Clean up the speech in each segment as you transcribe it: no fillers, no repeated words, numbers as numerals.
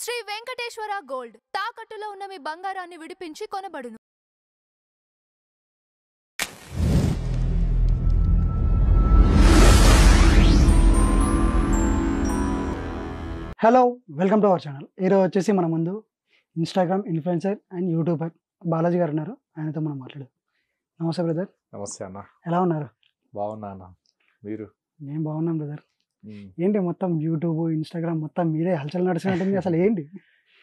Shri Venkateswara gold తాకట్టులో ఉన్న మీ బంగారాన్ని విడిపించి కొనబడును. Hello, welcome to our channel. ఈరోజు వచ్చేసి మన ముందు Instagram influencer and YouTuber Balaji garu ఉన్నారు. ఆయనతో మనం మాట్లాడదాం. నమస్తే బ్రదర్. నమస్తే అన్న. ఎలా ఉన్నారు? బాగున్నా అన్న, మీరు? నేను బాగున్నాను బ్రదర్. ఏంటి మొత్తం యూట్యూబ్ ఇన్స్టాగ్రామ్ మొత్తం మీరే హల్చల్ నడుస్తున్నట్టుంది. అసలు ఏంటి?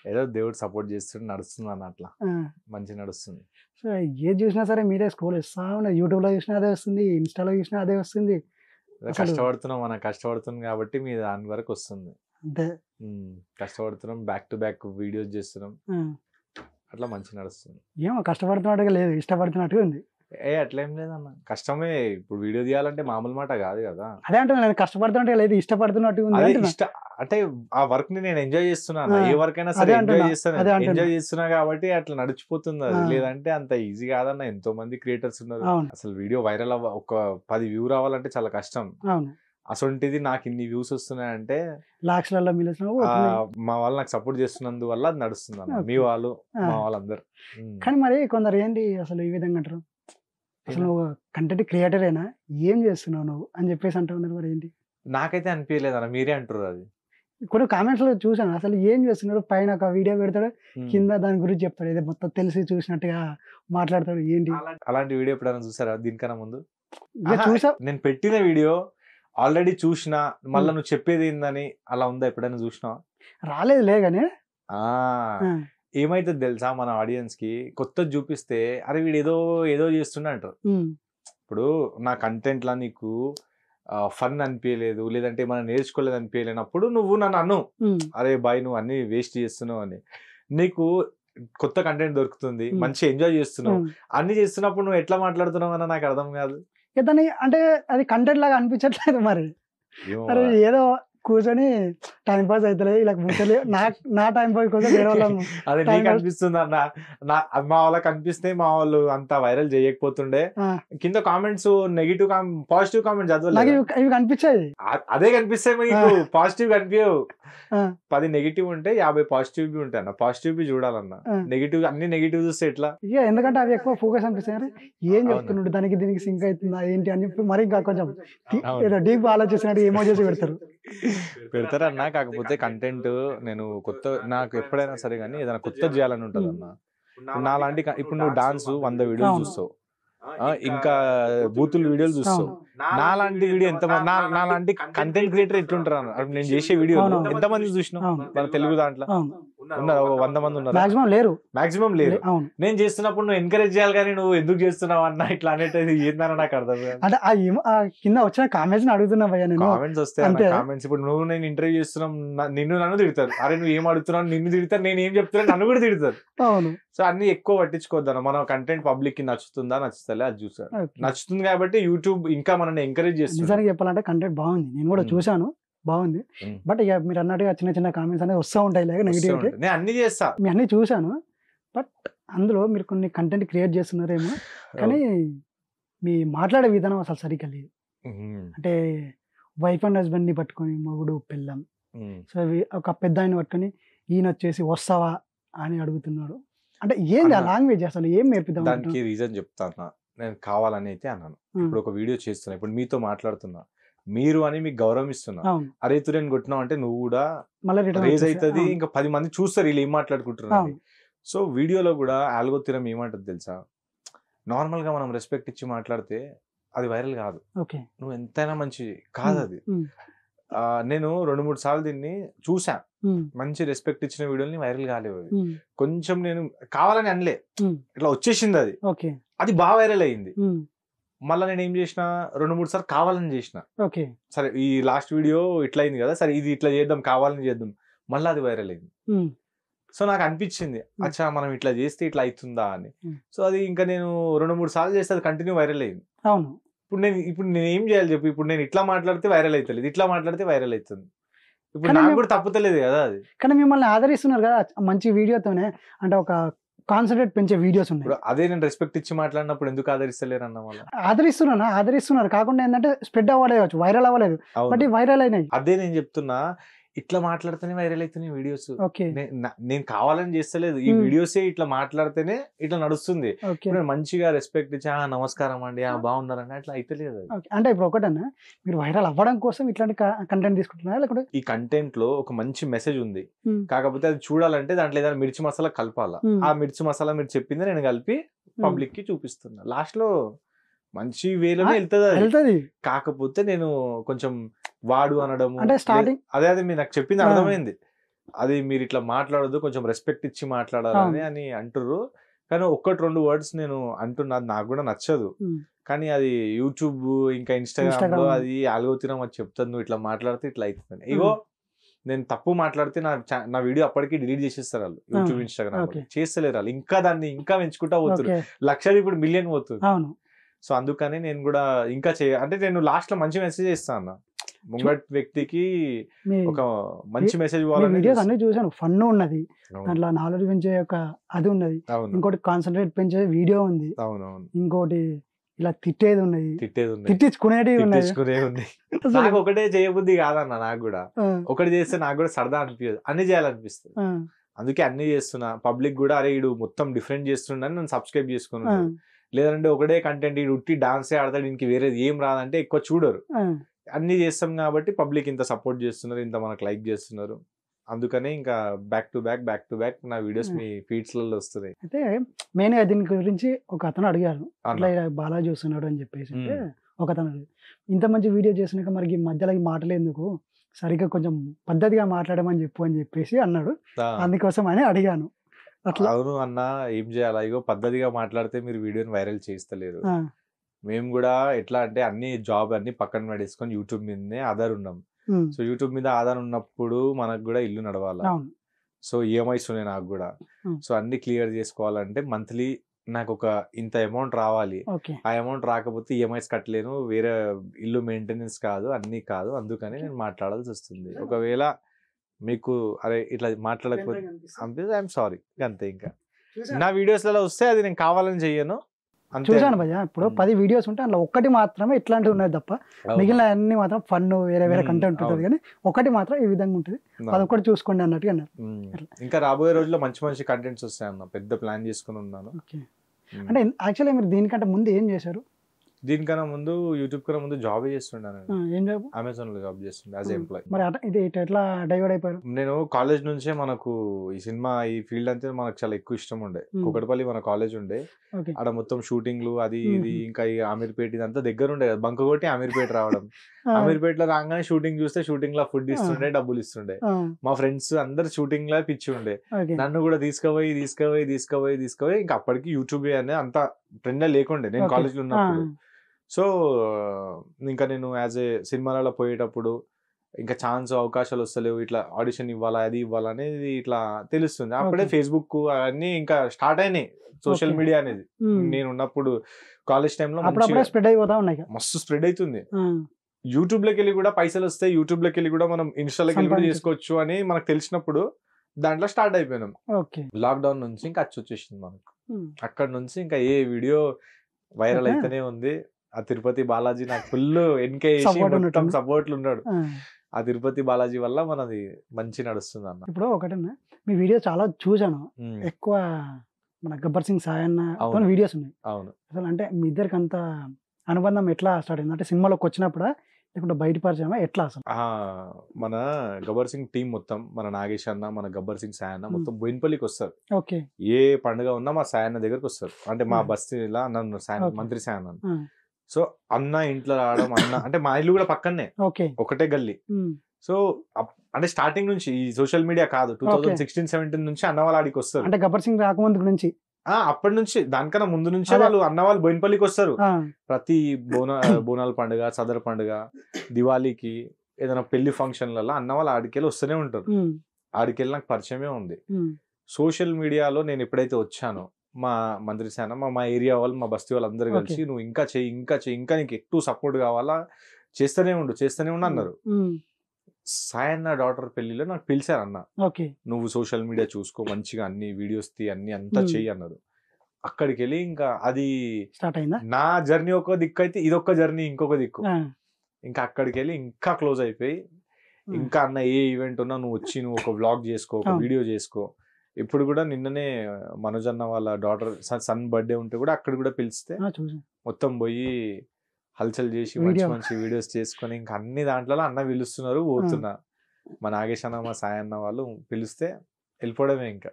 ఏదో దేవుడు సపోర్ట్ చేస్తుంటే నడుస్తుంది అన్న, అట్లా మంచి నడుస్తుంది. సో ఏది చూసినా సరే మీరే స్క్రోల్ ఇస్తా ఉన్నారు. యూట్యూబ్లో చూసినా అదే వస్తుంది, ఇన్స్టాలో చూసినా అదే వస్తుంది. కష్టపడుతున్నాం, మనం కష్టపడుతున్నాం కాబట్టి మీ దాని వరకు వస్తుంది. అంతే, కష్టపడుతున్నాం, బ్యాక్ టు బ్యాక్ వీడియోస్ చేస్తున్నాం, అట్లా మంచి నడుస్తుంది. ఏమో కష్టపడుతున్నట్టుగా లేదు, ఇష్టపడుతున్నట్టుగా ఉంది. అట్లేం లేదన్న, కష్టమే. ఇప్పుడు వీడియో తీయాలంటే మామూలు మాట కాదు కదా. అదే అంటున్నా, నేను కష్టపడుతున్నట్టుగా లేదు, ఇష్టపడుతున్నట్టుగా ఉంది. అంటే ఆ వర్క్ ని నేను ఎంజాయ్ చేస్తున్నాను. ఏ వర్క్ అయినా సరే ఎంజాయ్ చేస్తాను, ఎంజాయ్ చేస్తున్నా కాబట్టి అట్లా నడిచిపోతుంది అది. లేదంటే అంత ఈజీ కాదన్న. ఎంతో మంది క్రియేటర్స్ ఉన్నారు. అసలు వీడియో వైరల్ ఒక 10 వ్యూ రావాలంటే చాలా కష్టం. అసొంటిది నాకు ఇన్ని వ్యూస్ వస్తున్నాయంటే లాక్స్లలో మా వాళ్ళు నాకు సపోర్ట్ చేస్తున్నందువల్ల అది నడుస్తుంది అన్న. మీ వాళ్ళు, మా వాళ్ళందరూ. కానీ మరి కొందరు ఏంటి అసలు ఈ విధంగా అంటారు, అసలు నువ్వు కంటెంట్ క్రియేటరేనా, ఏం చేస్తున్నావు నువ్వు అని చెప్పేసి అంటూ ఉన్నారు. మరి ఏంటి? నాకైతే అనిపించలేదు అన్న, మీరే అంటారు అది. కొన్ని కామెంట్స్ లో చూసాను, అసలు ఏం చేస్తున్నాడు, పైన ఒక వీడియో పెడతాడు, కింద దాని గురించి చెప్తాడు, ఏదో మొత్తం తెలిసి చూసినట్టుగా మాట్లాడతాడు. ఏంటి అలాంటి వీడియో ఎప్పుడైనా చూసారా దీనికన్నా ముందు? చూసా, నేను పెట్టిన వీడియో ఆల్రెడీ చూసినా, మళ్ళీ నువ్వు చెప్పేది ఏందని అలా ఉందా? ఎప్పుడైనా చూసినా? రాలేదు లేగానే. ఏమైతుంది తెలుసా, మన ఆడియన్స్ కి కొత్త చూపిస్తే అరే వీడు ఏదో ఏదో చేస్తున్నా అంటారు. ఇప్పుడు నా కంటెంట్ లా నీకు ఫన్ అనిపించలేదు, లేదంటే మనం నేర్చుకోలేదు అనిపించలేనప్పుడు నువ్వు నన్ను అను, అరే బాయ్ నువ్వు అన్ని వేస్ట్ చేస్తున్నావు అని. నీకు కొత్త కంటెంట్ దొరుకుతుంది, మంచి ఎంజాయ్ చేస్తున్నావు, అన్ని చేస్తున్నప్పుడు నువ్వు ఎట్లా మాట్లాడుతున్నావు అన్న నాకు అర్థం కాదు. దాన్ని అంటే అది కంటెంట్ లాగా అనిపించట్లేదు. మరి మరి ఏదో కూర్చొని టైం పాస్ అవుతలే, ఇలా ముచ్చలే నా టైం పాస్ కోసం వేరే వాళ్ళము. అది నీకు అనిపిస్తుంది అన్న, మా వాళ్ళకి అనిపిస్తే మా వాళ్ళు అంత వైరల్ చేయకపోతుండే. కింద కామెంట్స్ నెగిటివ్ పాజిటివ్ కామెంట్స్ చదవలేదు, ఇవి కనిపించాయి. అదే కనిపిస్తాయి మీకు, పాజిటివ్ కనిపించవు. 10 నెగిటివ్ ఉంటే 50 పాజిటివ్ బి ఉంటాయి అన్న. పాజిటివ్ బి చూడాలన్న, నెగిటివ్ అన్ని నెగిటివ్ చూస్తే ఎట్లా? ఎందుకంటే అవి ఎక్కువ ఫోకస్ అనిపిస్తాయి. ఏం చెప్తున్నాడు, దానికి దీనికి సింక్ అవుతుందా ఏంటి అని చెప్పి మరి ఇంకా కొంచెం ఏదో డీప్ ఆలోచిస్తున్నట్టు ఏమో చేసి పెడతారన్నా. కాకపోతే కంటెంట్ నేను కొత్త, నాకు ఎప్పుడైనా సరే కానీ ఏదైనా కొత్త చేయాలని ఉంటుంది అన్న. నాలాంటి ఇప్పుడు నువ్వు డాన్స్ 100 వీడియోలు చూస్తావు, ఇంకా బూతులు వీడియోలు చూస్తావు. నాలాంటి వీడియో ఎంతమంది, నాలాంటి కంటెంట్ క్రియేటర్ ఎట్లుంటారు అన్న? నేను చేసే వీడియో ఎంతమంది చూసినావు మన తెలుగు దాంట్లో? ఉన్నారు 100 మంది ఉన్నారు, మాక్సిమం లేరు. నేను చేస్తున్నప్పుడు నువ్వు ఎంకరేజ్ చేయాలి, కానీ నువ్వు ఎందుకు చేస్తున్నావు అన్న ఇట్లా అనేది ఏందన్న నాకు అర్థం కాదు. అంటే కింద వచ్చిన కామెంట్స్ అడుగుతున్నా, కామెంట్స్ వస్తాయి కామెంట్స్. ఇప్పుడు నువ్వు నేను ఇంటర్వ్యూ చేస్తున్నాం, నన్ను తిడతారు. అరే నువ్వు ఏం అడుగుతున్నావు, నిన్ను తిడతారు. నేను ఏం చెప్తున్నా నన్ను కూడా తిడతారు. సో అన్ని ఎక్కువ పట్టించుకోవద్దన్న. మన కంటెంట్ పబ్లిక్ కి నచ్చుతుందా నచ్చుతలే అది చూసారు. నచ్చుతుంది కాబట్టి యూట్యూబ్ ఇంకా మనల్ని ఎంకరేజ్ చేస్తుంది. నిజానికి చెప్పాలంటే కంటెంట్ బాగుంది, నేను కూడా చూసాను, బాగుంది. బట్ ఇక మీరు అన్నట్టుగా చిన్న చిన్న కామెంట్స్ అనేది వస్తూ ఉంటాయి, నెగిటివ్. నేను అన్ని చేస్తా, మీ అన్ని చూసాను. బట్ అందులో మీరు కొన్ని కంటెంట్ క్రియేట్ చేస్తున్నారేమో, కానీ మీ మాట్లాడే విధానం అసలు సరిగ్గా లేదు. అంటే వైఫ్ అండ్ హస్బెండ్ ని పట్టుకొని మొగుడు పిల్లం, సో ఒక పెద్ద ఆయన పట్టుకొని ఈయన వచ్చేసి వస్తావా అని అడుగుతున్నాడు. అంటే ఏంది ఆ లాంగ్వేజ్, అసలు ఏం నేర్పిద్దాం? దానికి రీజన్ చెప్తాను. నేను కావాలని అయితే అన్నాను. ఇప్పుడు ఒక వీడియో చేస్తున్నా, ఇప్పుడు మీతో మాట్లాడుతున్నా, మీరు అని మీకు గౌరవం ఇస్తున్నా. అరే తురేని కొట్టినావు అంటే నువ్వు కూడా రేజ్ అవుతుంది, ఇంకా 10 మంది చూస్తారు వీళ్ళు ఏం మాట్లాడుకుంటున్నారు. సో వీడియోలో కూడా ఆల్గోరిథం ఏమంటది తెలుసా, నార్మల్ గా మనం రెస్పెక్ట్ ఇచ్చి మాట్లాడితే అది వైరల్ కాదు. నువ్వు ఎంతైనా మంచి కాదు అది. నేను 2-3 సార్లు దీన్ని చూసా, మంచి రెస్పెక్ట్ ఇచ్చిన వీడియోని వైరల్ కాలేవు. కొంచెం నేను కావాలని అనలే, ఇట్లా వచ్చేసింది అది, అది బాగా వైరల్ అయింది. మళ్ళీ నేను ఏం చేసిన, 2-3 సార్లు కావాలని చేసిన. సరే ఈ లాస్ట్ వీడియో ఇట్లా అయింది కదా, సరే ఇది ఇట్లా చేద్దాం, కావాలని చేద్దాం, మళ్ళీ అది వైరల్ అయింది. సో నాకు అనిపించింది, అచ్చా మనం ఇట్లా చేస్తే ఇట్లా అవుతుందా అని. సో అది ఇంకా నేను 2-3 సార్లు చేస్తే అది కంటిన్యూ వైరల్ అయింది. ఇప్పుడు నేను ఏం చేయాలి చెప్పు? ఇప్పుడు నేను ఇట్లా మాట్లాడితే వైరల్ అవుతలేదు, ఇట్లా మాట్లాడితే వైరల్ అవుతుంది. ఇప్పుడు నాకు కూడా తప్పుతలేదు కదా అది. కానీ మిమ్మల్ని ఆదరిస్తున్నారు కదా మంచి వీడియోతోనే, అంటే ఒక కాన్సన్ట్రేట్ పెంచే వీడియోస్ ఉన్నాయి. అదే నేను రెస్పెక్ట్ ఇచ్చి మాట్లాడినప్పుడు ఎందుకు ఆదరిస్తలేరు అన్న? వాళ్ళు ఆదరిస్తున్నారు, కాకుండా ఏంటంటే స్ప్రెడ్ అవ్వలేదు, వైరల్ అవ్వలేదు, బట్ వైరల్ అయినాయి. అదే నేను చెప్తున్నా, ఇట్లా మాట్లాడితేనే వైరల్ అవుతున్నాయి వీడియోస్. ఓకే. నేను కావాలని చేస్తలేదు, ఈ వీడియోసే ఇట్లా మాట్లాడితేనే ఇట్లా నడుస్తుంది. ఇప్పుడు మంచిగా రెస్పెక్ట్ ఇచ్చి నమస్కారం అండి బాగున్నారండి అట్లా అయితలేదు. అంటే ఇప్పుడు ఒకటన్నా మీరు వైరల్ అవ్వడం కోసం ఇట్లాంటి కంటెంట్ తీసుకుంటున్నారా లేకపోతే ఈ కంటెంట్ లో ఒక మంచి మెసేజ్ ఉంది, కాకపోతే అది చూడాలంటే దాంట్లో ఏదైనా మిర్చి మసాలా కలపాలా. ఆ మిర్చి మసాలా మీరు చెప్పింది నేను కలిపి పబ్లిక్ కి చూపిస్తున్నా. లాస్ట్ లో మంచి వేలోనే వెళ్తుంది, కాకపోతే నేను కొంచెం వాడు అనడం అంటే స్టార్టింగ్ అదే మీరు నాకు చెప్పింది అర్థమైంది. అది మీరు ఇట్లా మాట్లాడదు, కొంచెం రెస్పెక్ట్ ఇచ్చి మాట్లాడాలని అని అంటుర్రు. కానీ 1-2 వర్డ్స్ నేను అంటున్నా, నాకు కూడా నచ్చదు. కానీ అది యూట్యూబ్ ఇంకా ఇన్స్టాగ్రామ్ లో అది ఆల్గోరిథం అది చెప్తాను, నువ్వు ఇట్లా మాట్లాడితే ఇట్లా అవుతుంది. ఇగో నేను తప్పు మాట్లాడితే నా వీడియో అప్పటికి డిలీట్ చేసేస్తారు వాళ్ళు, యూట్యూబ్ ఇన్స్టాగ్రామ్ చేస్తలేరు వాళ్ళు. ఇంకా దాన్ని ఇంకా పెంచుకుంటా పోతున్నారు, లక్షది ఇప్పుడు మిలియన్ పోతుంది. సో అందుకని నేను కూడా ఇంకా అంటే నేను లాస్ట్ లో మంచి మెసేజ్ ఇస్తాను అన్న, ముంగట్ వ్యక్తికి ఒక మంచి మెసేజ్ వీడియోస్ అన్ని చూసాను. ఫన్ ఉన్నది, దాంట్లో నాలెడ్జ్ పెంచే ఒక అది ఉన్నది, ఇంకోటి కాన్సన్ట్రేట్ పెంచే వీడియో ఉంది, ఇంకోటి ఇలా తిట్టేది ఉన్నది, తిట్టించుకునేది ఉంది. నాకు ఒకటే చేయబుద్ధి కాదన్న, నాకు కూడా ఒకటి చేస్తే నాకు కూడా సరదా అనిపించదు, అన్ని చేయాలనిపిస్తుంది. అందుకే అన్ని చేస్తున్నా. పబ్లిక్ కూడా అరే ఇడు మొత్తం డిఫరెంట్ చేస్తుండని నన్ను సబ్స్క్రైబ్ చేసుకున్నాను. లేదంటే ఒకటే కంటెంట్ ఇడు ఉట్టి డాన్సే ఆడతాడు, ఇంక వేరేది ఏం రాదంటే ఎక్కువ చూడరు. అన్ని చేస్తాం కాబట్టి పబ్లిక్ ఇంత సపోర్ట్ చేస్తున్నారు, ఇంత మనకు లైక్ చేస్తున్నారు. అందుకనే ఇంకా బ్యాక్ టు బ్యాక్ నా వీడియోస్ మీ ఫీడ్స్ లలో వస్తున్నాయి. అయితే మెయిన్ గా దీని గురించి ఒక అతను అడిగాను, అట్లా బాలా చూస్తున్నాడు అని చెప్పేసి. ఒక అతను ఇంత మంచి వీడియో చేసినాక మరి మధ్యలో ఈ మాటలు ఎందుకు, సరిగ్గా కొంచెం పద్ధతిగా మాట్లాడమని చెప్పు అని చెప్పేసి అన్నాడు. అందుకోసం అని అడిగాను. అవును అన్న, ఏం చేయాలా, ఇగో పద్ధతిగా మాట్లాడితే మీరు వీడియోని వైరల్ చేస్తలేరు. మేము కూడా ఎట్లా అంటే అన్ని జాబ్ అన్ని పక్కన పడేసుకొని యూట్యూబ్ మీదనే ఆధార్ ఉన్నాం. సో యూట్యూబ్ మీద ఆధార్ ఉన్నప్పుడు మనకు కూడా ఇల్లు నడవాలా. సో ఈఎంఐస్ ఉన్నాయి నాకు కూడా. సో అన్ని క్లియర్ చేసుకోవాలంటే మంత్లీ నాకు ఒక ఇంత అమౌంట్ రావాలి. ఆ అమౌంట్ రాకపోతే ఈఎంఐస్ కట్టలేను, వేరే ఇల్లు మెయింటెనెన్స్ కాదు, అన్ని కాదు. అందుకని నేను మాట్లాడాల్సి వస్తుంది. ఒకవేళ మీకు అరే ఇట్లా మాట్లాడకపోతే అనిపిస్తే ఐఎమ్ సారీ అంతే. ఇంకా నా వీడియోస్లలో వస్తే అది నేను కావాలని చెయ్యను. చూసాను భయ్య, ఇప్పుడు 10 వీడియోస్ ఉంటే అందులో ఒక్కటి మాత్రమే ఇట్లాంటివి ఉన్నాయి తప్ప మిగిలిన అన్ని మాత్రం ఫన్ వేరే కంటెంట్ ఉంటుంది. కానీ ఒకటి మాత్రం ఈ విధంగా ఉంటుంది, అదొకటి చూసుకోండి అన్నట్టుగా అన్నారు. ఇంకా రాబోయే రోజుల్లో మంచి కంటెంట్స్ వస్తాయన్న, పెద్ద ప్లాన్ చేసుకుని ఉన్నాను. అంటే యాక్చువల్లీ మీరు దీనికంటే ముందు ఏం చేశారు? దీనికన్నా ముందు యూట్యూబ్ కన్నా ముందు జాబ్ చేస్తుంటాను. ఏం జాబ్? అమెజాన్ లో జాబ్ చేస్తుండే యాజ్ ఎంప్లాయ్. మరి ఇది ఎట్లా డైవర్ట్ అయిపోయారు? నేను కాలేజ్ నుంచే మనకు ఈ సినిమా ఈ ఫీల్డ్ అంతే మనకు చాలా ఎక్కువ ఇష్టం ఉండే. కుకట్పల్లి మన కాలేజ్ ఉండే, అక్కడ మొత్తం షూటింగ్లు అది ఇది, ఇంకా ఈ అమీర్పేట ఇదంతా దగ్గర ఉండే కదా, బంక్ కొట్టి అమీర్పేట రావడం. అమీర్పేటలో రాగానే షూటింగ్ చూస్తే షూటింగ్ లో ఫుడ్ ఇస్తుండే, డబ్బులు ఇస్తుండే. మా ఫ్రెండ్స్ అందరు షూటింగ్ లా పిచ్చి ఉండే, నన్ను కూడా తీసుకుపోయి ఇంకా అప్పటికి యూట్యూబ్ అనేది అంత ట్రెండ్ లేకుండే నేను కాలేజ్ లో ఉన్నప్పుడు. సో ఇంకా నేను యాజ్ ఏ సినిమాలలో పోయేటప్పుడు ఇంకా ఛాన్స్ అవకాశాలు వస్తలేవు, ఇట్లా ఆడిషన్ ఇవ్వాలా అది ఇవ్వాలా అనేది ఇట్లా తెలుస్తుంది. అప్పుడే ఫేస్బుక్ అవన్నీ ఇంకా స్టార్ట్ అయినాయి, సోషల్ మీడియా అనేది. నేను ఉన్నప్పుడు కాలేజ్ టైంలో మస్తు స్ప్రెడ్ అవుతుంది. యూట్యూబ్ లోకి వెళ్ళి కూడా పైసలు వస్తాయి, యూట్యూబ్ లోకి వెళ్ళి కూడా మనం ఇన్స్టాలోకి వెళ్ళి కూడా చేసుకోవచ్చు అని మనకు తెలిసినప్పుడు దాంట్లో స్టార్ట్ అయిపోయినాం. లాక్డౌన్ నుంచి ఇంకా వచ్చేసింది మనకు. అక్కడ నుంచి ఇంకా ఏ వీడియో వైరల్ అయితేనే ఉంది. ఆ తిరుపతి బాలాజీ నాకు ఫుల్ ఎన్కేసి మొత్తం సపోర్ట్లు ఉన్నాడు. ఆ తిరుపతి బాలాజీ వల్ల మనది మంచి నడుస్తుంది అన్న. ఇప్పుడు ఒకటన్నా మీ వీడియో చాలా చూసాను, ఎక్కువ మన గబ్బర్ సింగ్ సాయన్న వీడియోస్ ఉన్నాయి. అవును, అసలు అంటే మీ ఇద్దరికి అంత అనుబంధం ఎట్లా స్టార్ట్ అయింది? అంటే సినిమాలోకి వచ్చినప్పుడా లేకుంటే బయట పరిచయం ఎట్లా? అసలు మన గబ్బర్ సింగ్ టీం మొత్తం, మన నాగేష్ అన్న, మన గబ్బర్ సింగ్ సాయన్న మొత్తం బోయినపల్లికి వస్తారు. ఏ పండుగ ఉన్నా మా సాయన్న దగ్గరకు వస్తారు. అంటే మా బస్తీలా నన్ను మంత్రి సాయన్న. సో అన్న ఇంట్లో రావడం, అన్న అంటే మా ఇల్లు కూడా పక్కనే, ఒకటే గల్లీ. సో అంటే స్టార్టింగ్ నుంచి ఈ సోషల్ మీడియా కాదు, 2016-17 నుంచి అన్న వాళ్ళు ఆడికి వస్తారు. అంటే గబ్బర్ సింగ్ రాకముందు నుంచి, అప్పటి నుంచి దానికన్నా ముందు నుంచే వాళ్ళు అన్న వాళ్ళు బోయినపల్లికి వస్తారు. ప్రతి బోనాల పండుగ, సదర్ పండుగ, దివాళీకి, ఏదైనా పెళ్లి ఫంక్షన్లలో అన్న వాళ్ళు ఆడికెళ్ళి వస్తూనే ఉంటారు. ఆడికెళ్ళి నాకు పరిచయమే ఉంది. సోషల్ మీడియాలో నేను ఎప్పుడైతే వచ్చానో మా మంత్రి సేన, మా ఏరియా వాళ్ళు, మా బస్తీ వాళ్ళు అందరు కలిసి నువ్వు ఇంకా చెయ్యి, ఇంకా నీకు ఎక్కువ సపోర్ట్ కావాలా, చేస్తూనే ఉండు అన్నారు. సాయన్న డాటర్ పెళ్లిలో నాకు పిలిచారు అన్న, నువ్వు సోషల్ మీడియా చూసుకో, మంచిగా అన్ని వీడియోస్ తీ, అంతా చెయ్యి అన్నారు. అక్కడికి వెళ్ళి ఇంకా అది స్టార్ట్ అయిందా నా జర్నీ. ఒక దిక్కు అయితే ఇదొక్క జర్నీ, ఇంకొక దిక్కు. ఇంకా అక్కడికి వెళ్ళి ఇంకా క్లోజ్ అయిపోయి ఇంకా అన్న ఏ ఈవెంట్ ఉన్నా నువ్వు వచ్చి నువ్వు ఒక వ్లాగ్ చేసుకో, ఒక వీడియో చేసుకో. ఇప్పుడు కూడా నిన్ననే మనోజ్ అన్న వాళ్ళ డాటర్ సన్ బర్త్డే ఉంటే కూడా అక్కడ కూడా పిలిస్తే మొత్తం పోయి హల్చల్ చేసి మంచి మంచి వీడియోస్ చేసుకొని ఇంకా అన్ని దాంట్లో అన్న పిలుస్తున్నారు, పోతున్నా. మా నాగేష్ అన్న మా సాయి అన్న వాళ్ళు పిలిస్తే వెళ్ళిపోవడమే. ఇంకా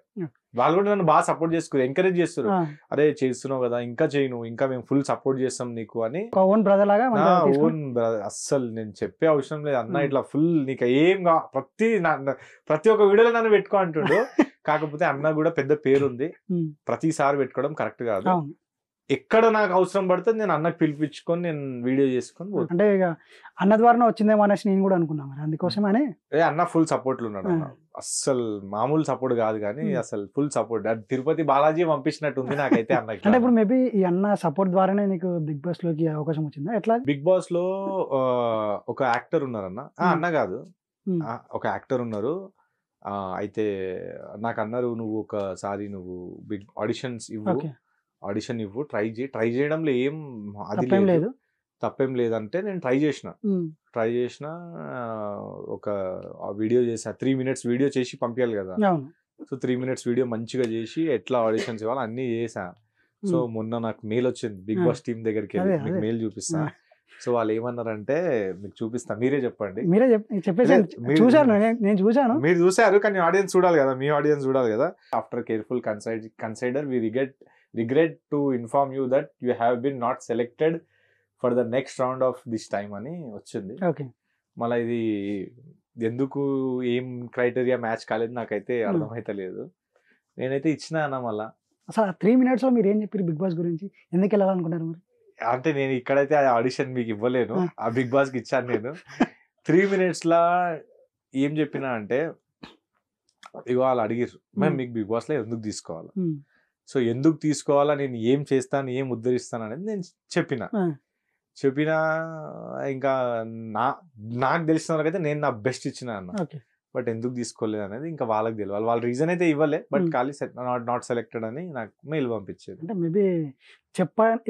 వాళ్ళు కూడా నన్ను బాగా సపోర్ట్ చేసుకున్నారు, ఎంకరేజ్ చేస్తారు. అరే చేస్తున్నావు కదా, ఇంకా చేయను, ఇంకా మేము ఫుల్ సపోర్ట్ చేస్తాం నీకు అని. ఓన్ బ్రదర్ లాగా ఓన్ బ్రదర్. అస్సలు నేను చెప్పే అవసరం లేదు అన్న, ఇట్లా ఫుల్ నీకు ఏం ప్రతి ఒక్క వీడియోలో నన్ను పెట్టుకో అంటుండు. కాకపోతే అన్న కూడా పెద్ద పేరుంది, ప్రతిసారి పెట్టుకోవడం కరెక్ట్ కాదు. ఎక్కడ నాకు అవసరం పడుతుంది నేను అన్నకు పిలిపించుకొని నేను వీడియో చేసుకొని. అంటే ఇక అన్న ద్వారా వచ్చిందేమో అనేసి నేను కూడా అనుకున్నాను మరి, అందుకోసమని. అన్న ఫుల్ సపోర్ట్ లో ఉన్నాడు అన్న, అస్సలు మామూలు సపోర్ట్ కాదు కానీ అసలు ఫుల్ సపోర్ట్. అది తిరుపతి బాలాజీ పంపించినట్టు ఉంది నాకైతే అన్న. అంటే ఇప్పుడు మేబీ ఈ అన్న సపోర్ట్ ద్వారానే నీకు బిగ్ బాస్ లోకి అవకాశం వచ్చిందా ఎట్లా? బిగ్ బాస్ లో ఒక యాక్టర్ ఉన్నారు అన్న, అన్న కాదు ఒక యాక్టర్ ఉన్నారు. అయితే నాకు అన్నారు నువ్వు ఒకసారి నువ్వు బిగ్ ఆడిషన్స్ ఇవ్వు, ఆడిషన్ ఇవ్వు, ట్రై చేయడంలో ఏం అది లేదు, తప్పేం లేదంటే నేను ట్రై చేసిన ఒక వీడియో చేసా. 3 minutes వీడియో చేసి పంపించాలి కదా. సో 3 minutes వీడియో మంచిగా చేసి ఎట్లా ఆడిషన్స్ ఇవ్వాలి అన్ని చేసా. సో మొన్న నాకు మెయిల్ వచ్చింది బిగ్ బాస్ టీమ్ దగ్గరికి వెళ్ళి, మీకు మెయిల్ చూపిస్తా. సో వాళ్ళు ఏమన్నారంటే మీకు చూపిస్తా, మీరే చెప్పండి. మీరు చూసారు కానీ ఆడియన్స్ చూడాలి కదా, మీ ఆడియన్స్ చూడాలి కదా. After careful consider we regret to inform you that you have been not selected for the next round of this time అని వచ్చింది. మళ్ళీ ఇది ఎందుకు ఏం క్రైటీరియా మ్యాచ్ కాలేదు నాకైతే అర్థమైతే లేదు. నేనైతే ఇచ్చిన అన్న. మళ్ళా అసలు 3 minutes లో మీరు ఏం చెప్పారు బిగ్ బాస్ గురించి, ఎందుకు వెళ్ళాలనుకున్నారు మరి? అంటే నేను ఇక్కడైతే ఆ ఆడిషన్ మీకు ఇవ్వలేను, ఆ బిగ్ బాస్ కి ఇచ్చాను నేను. 3 minutes లా ఏం చెప్పినా అంటే ఇగో వాళ్ళు అడిగారు మేము మీకు బిగ్ బాస్ లో ఎందుకు తీసుకోవాలి, సో ఎందుకు తీసుకోవాలా, నేను ఏం చేస్తాను, ఏం ఉద్ధరిస్తాను అనేది నేను చెప్పినా ఇంకా నాకు తెలిసిన వాళ్ళకైతే నేను నా బెస్ట్ ఇచ్చిన అన్న. బట్ ఎందుకు తీసుకోలేదు అనేది ఇంకా వాళ్ళకి తెలియాలి. వాళ్ళ రీజన్ అయితే ఇవ్వలే, బట్ ఖాళీ నాట్ సెలెక్టెడ్ అని నాకు మెయిల్ పంపించేది. అంటే మేబీ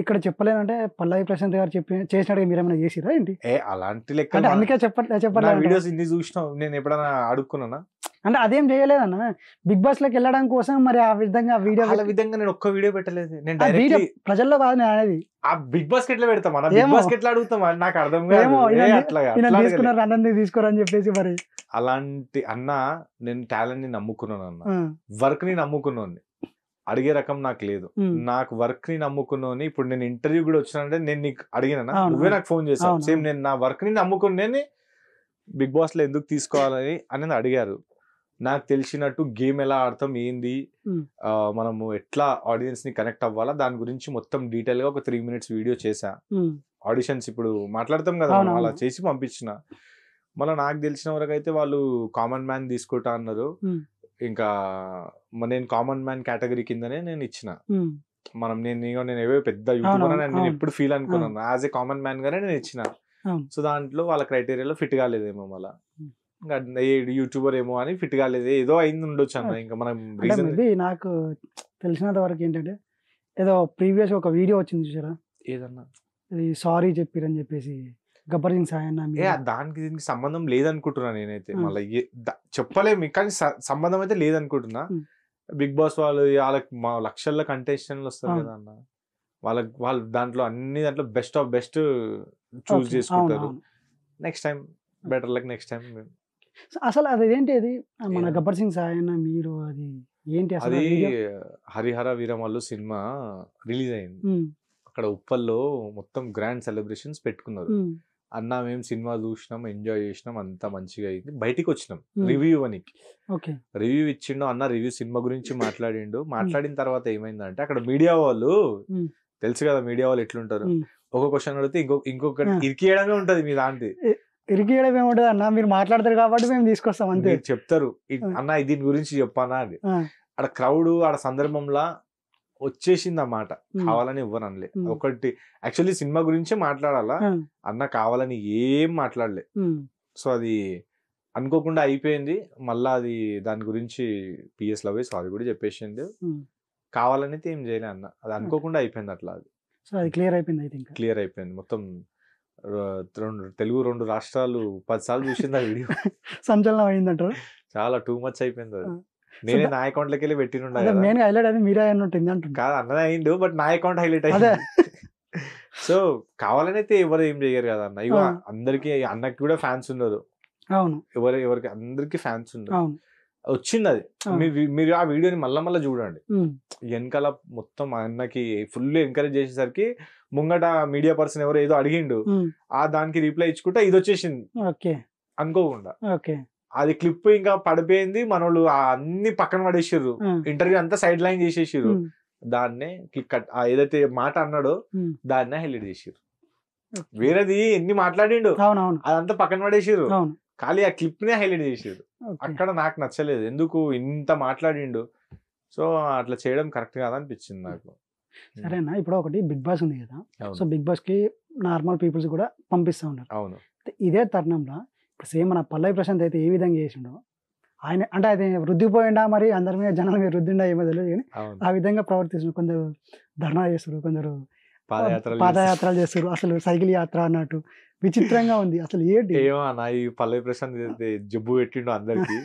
ఇక్కడ చెప్పలేనంటే పల్లవి ప్రశాంత్ గారు చేసినట్టుగా మీరు ఏమైనా చేసిరా ఏంటి? అలాంటి లెక్క అందుకే చెప్పలేదు. వీడియోస్ ఇన్ని చూసినావు, నేను ఎప్పుడైనా అడుక్కున్నా అంటే అదేం చేయలేదన్న, బిగ్ బాస్ లోకి వెళ్ళడం కోసం మరి ఆ విధంగా వీడియో విధంగా నేను ఒక్క వీడియో పెట్టలేదు. నేను డైరెక్ట్లీ ప్రజల్లో కాదు నేను అనేది, ఆ బిగ్ బాస్ కి ఎట్లా పెడతాం అన్న, బిగ్ బాస్ కి ఎట్లా అడుగుతాం నాకు అర్థం కాదు. తీసుకున్నారు అన్నీ తీసుకోరని చెప్పేసి మరి అలాంటి అన్న. నేను టాలెంట్ ని నమ్ముకున్నాను అన్న, వర్క్ ని నమ్ముకున్నాను, అడిగే రకం నాకు లేదు. నాకు వర్క్ ని నమ్ముకున్నాను. ఇప్పుడు నేను ఇంటర్వ్యూ కూడా వచ్చినంటే నేను నీకు అడిగినా, నువ్వే నాకు ఫోన్ చేసావు. సేమ్ నేను నా వర్క్ ని నమ్ముకుని బిగ్ బాస్ లో ఎందుకు తీసుకోవాలని అనేది అడిగారు. నాకు తెలిసినట్టు గేమ్ ఎలా ఆడతాం ఏంది, మనము ఎట్లా ఆడియన్స్ ని కనెక్ట్ అవ్వాలా దాని గురించి మొత్తం డీటెయిల్ గా ఒక 3 minutes వీడియో చేసా. ఆడిషన్స్ ఇప్పుడు మాట్లాడతాం కదా అలా చేసి పంపించిన. మళ్ళీ నాకు తెలిసిన వరకు అయితే వాళ్ళు కామన్ మ్యాన్ తీసుకుంటా అన్నారు. ఇంకా నేను కామన్ మ్యాన్ కేటగిరీ కిందనే నేను ఇచ్చిన. నేను ఏవో పెద్ద యూట్యూబర్ అని నేను ఎప్పుడు ఫీల్ అనుకున్నాను, యాజ్ ఏ కామన్ మ్యాన్ గానే నేను ఇచ్చిన. సో దాంట్లో వాళ్ళ క్రైటీరియాలో ఫిట్ కాలేదేమో, మళ్ళీ ఇంకా యూట్యూబర్ ఏమో అని ఫిట్ కాలేదు, ఏదో అయింది ఉండొచ్చు అన్న. ఇంకా మనం నాకు తెలిసినంత వరకు ఏంటంటే ఏదో ప్రీవియస్ ఒక వీడియో వచ్చింది చూసారా, ఏదన్నా సారీ చెప్పిరని చెప్పేసి గబ్బర్ సింగ్ సాయి అన్న. దానికి దీనికి సంబంధం లేదనుకుంటున్నా నేనైతే. మళ్ళీ చెప్పలేము కానీ సంబంధం అయితే లేదనుకుంటున్నా. బిగ్ బాస్ వాళ్ళకి లక్షల్లో కంటెస్టెంట్లు వస్తారు కదా అన్న, వాళ్ళు దాంట్లో అన్ని దాంట్లో బెస్ట్ ఆఫ్ బెస్ట్ చూస్ చేసుకుంటారు. Next time better luck, next time. అసలు అది ఏంటి, అది మన గబ్బర్ సింగ్ సాయి అన్న మీరు అది ఏంటి? అది హరిహర వీరమల్లు సినిమా రిలీజ్ అయింది, అక్కడ ఉప్పల్లో మొత్తం గ్రాండ్ సెలబ్రేషన్స్ పెట్టుకున్నారు. అన్న మేము సినిమా చూసినాం, ఎంజాయ్ చేసినాం, అంతా మంచిగా అయింది. బయటికి వచ్చినాం రివ్యూ అని. రివ్యూ ఇచ్చిండు అన్న, రివ్యూ సినిమా గురించి మాట్లాడిండు. మాట్లాడిన తర్వాత ఏమైందంటే అక్కడ మీడియా వాళ్ళు, తెలుసు కదా మీడియా వాళ్ళు ఎట్లుంటారు, ఒక క్వశ్చన్ అడిగితే ఇంకొకటి ఇరికియడమే ఉంటది. మీ దాంట్లో ఇరికియడం ఏముంటది అన్న, మీరు మాట్లాడతారు కాబట్టి మేము తీసుకొస్తాం అంతే. చెప్తారు అన్న దీని గురించి చెప్పానా అది. అక్కడ క్రౌడ్ ఆడ సందర్భంలో వచ్చేసింది అన్నమాట, కావాలని ఇవ్వను అనలే. ఒకటి యాక్చువల్లీ సినిమా గురించే మాట్లాడాలా అన్న, కావాలని ఏం మాట్లాడలే. సో అది అనుకోకుండా అయిపోయింది. మళ్ళా అది దాని గురించి PS లవ్ సారీ కూడా చెప్పేసింది. కావాలని ఏం చేయలే అన్న, అది అనుకోకుండా అయిపోయింది అట్లా. అది క్లియర్ అయిపోయింది మొత్తం. తెలుగు 2 రాష్ట్రాలు 10 సార్లు చూసింది ఆ వీడియో. సంచలనం అయిందంటారు. చాలా టూ మచ్ అయిపోయింది అది. నేనే నా అకౌంట్ లోకి వెళ్ళి పెట్టినుండా కదా. మెయిన్ హైలైట్ అది మీరే అన్నట్టుంది అంటుంది. కాదు అన్నదే అయిండు, బట్ నా అకౌంట్ హైలైట్ అదే అయింది. సో కావాలనైతే ఎవరు ఏం చేయరు కదా అన్న. ఇగో అందరికి అన్నకి కూడా ఫ్యాన్స్ ఉన్నారు. అవును, ఎవరికి అందరికి ఫ్యాన్స్ ఉన్నారు. అవును, వచ్చింది అది. మీరు ఆ వీడియోని మళ్ళా చూడండి. వెనకాల మొత్తం అన్నకి ఫుల్ ఎంకరేజ్ చేసేసరికి ముంగట మీడియా పర్సన్ ఎవరో ఏదో అడిగిండు, ఆ దానికి రిప్లై ఇచ్చుకుంటా ఇది వచ్చేసింది అనుకోకుండా. అది క్లిప్ ఇంకా పడిపోయింది, మనోళ్ళు అన్ని పక్కన పడేసిర్రు, ఇంటర్వ్యూ అంతా సైడ్ లైన్ చేసేసిర్రు. దాన్నే ఏదైతే మాట అన్నాడో దాన్నే హైలైట్ చేసిర్రు. వేరేది ఎన్ని మాట్లాడిండు అదంతా పక్కన పడేసిర్రు, ఖాళీ ఆ క్లిప్ నే హైలైట్ చేసిర్రు. అక్కడ నాకు నచ్చలేదు, ఎందుకు ఇంత మాట్లాడిండు. సో అట్లా చేయడం కరెక్ట్ కాదు అనిపించింది నాకు. సరేనా, ఇప్పుడు ఒకటి బిగ్ బాస్ ఉంది కదా, సో బిగ్ బాస్ కి నార్మల్ పీపుల్స్ కూడా పంపిస్తా ఉన్నారు. అవును, ఇదే తరుణంలో ఇప్పుడు సేమ్ మన పల్లవి ప్రశాంత్ అయితే ఏ విధంగా చేసిండో ఆయన, అంటే అది వృద్ధిపోయిండా మరి అందరి మీద జనాల మీద వృద్ధిండా ఏమో తెలియదు కానీ ఆ విధంగా ప్రవర్తిస్తున్నారు. కొందరు ధర్నా చేస్తారు, కొందరు పాదయాత్రలు చేస్తారు, అసలు సైకిల్ యాత్ర అన్నట్టు విచిత్రంగా ఉంది. అసలు ఏంటి ఏమో అన్న, ఈ పల్లవి ప్రశాంత్ జబ్బు పెట్టిండు అందరికి.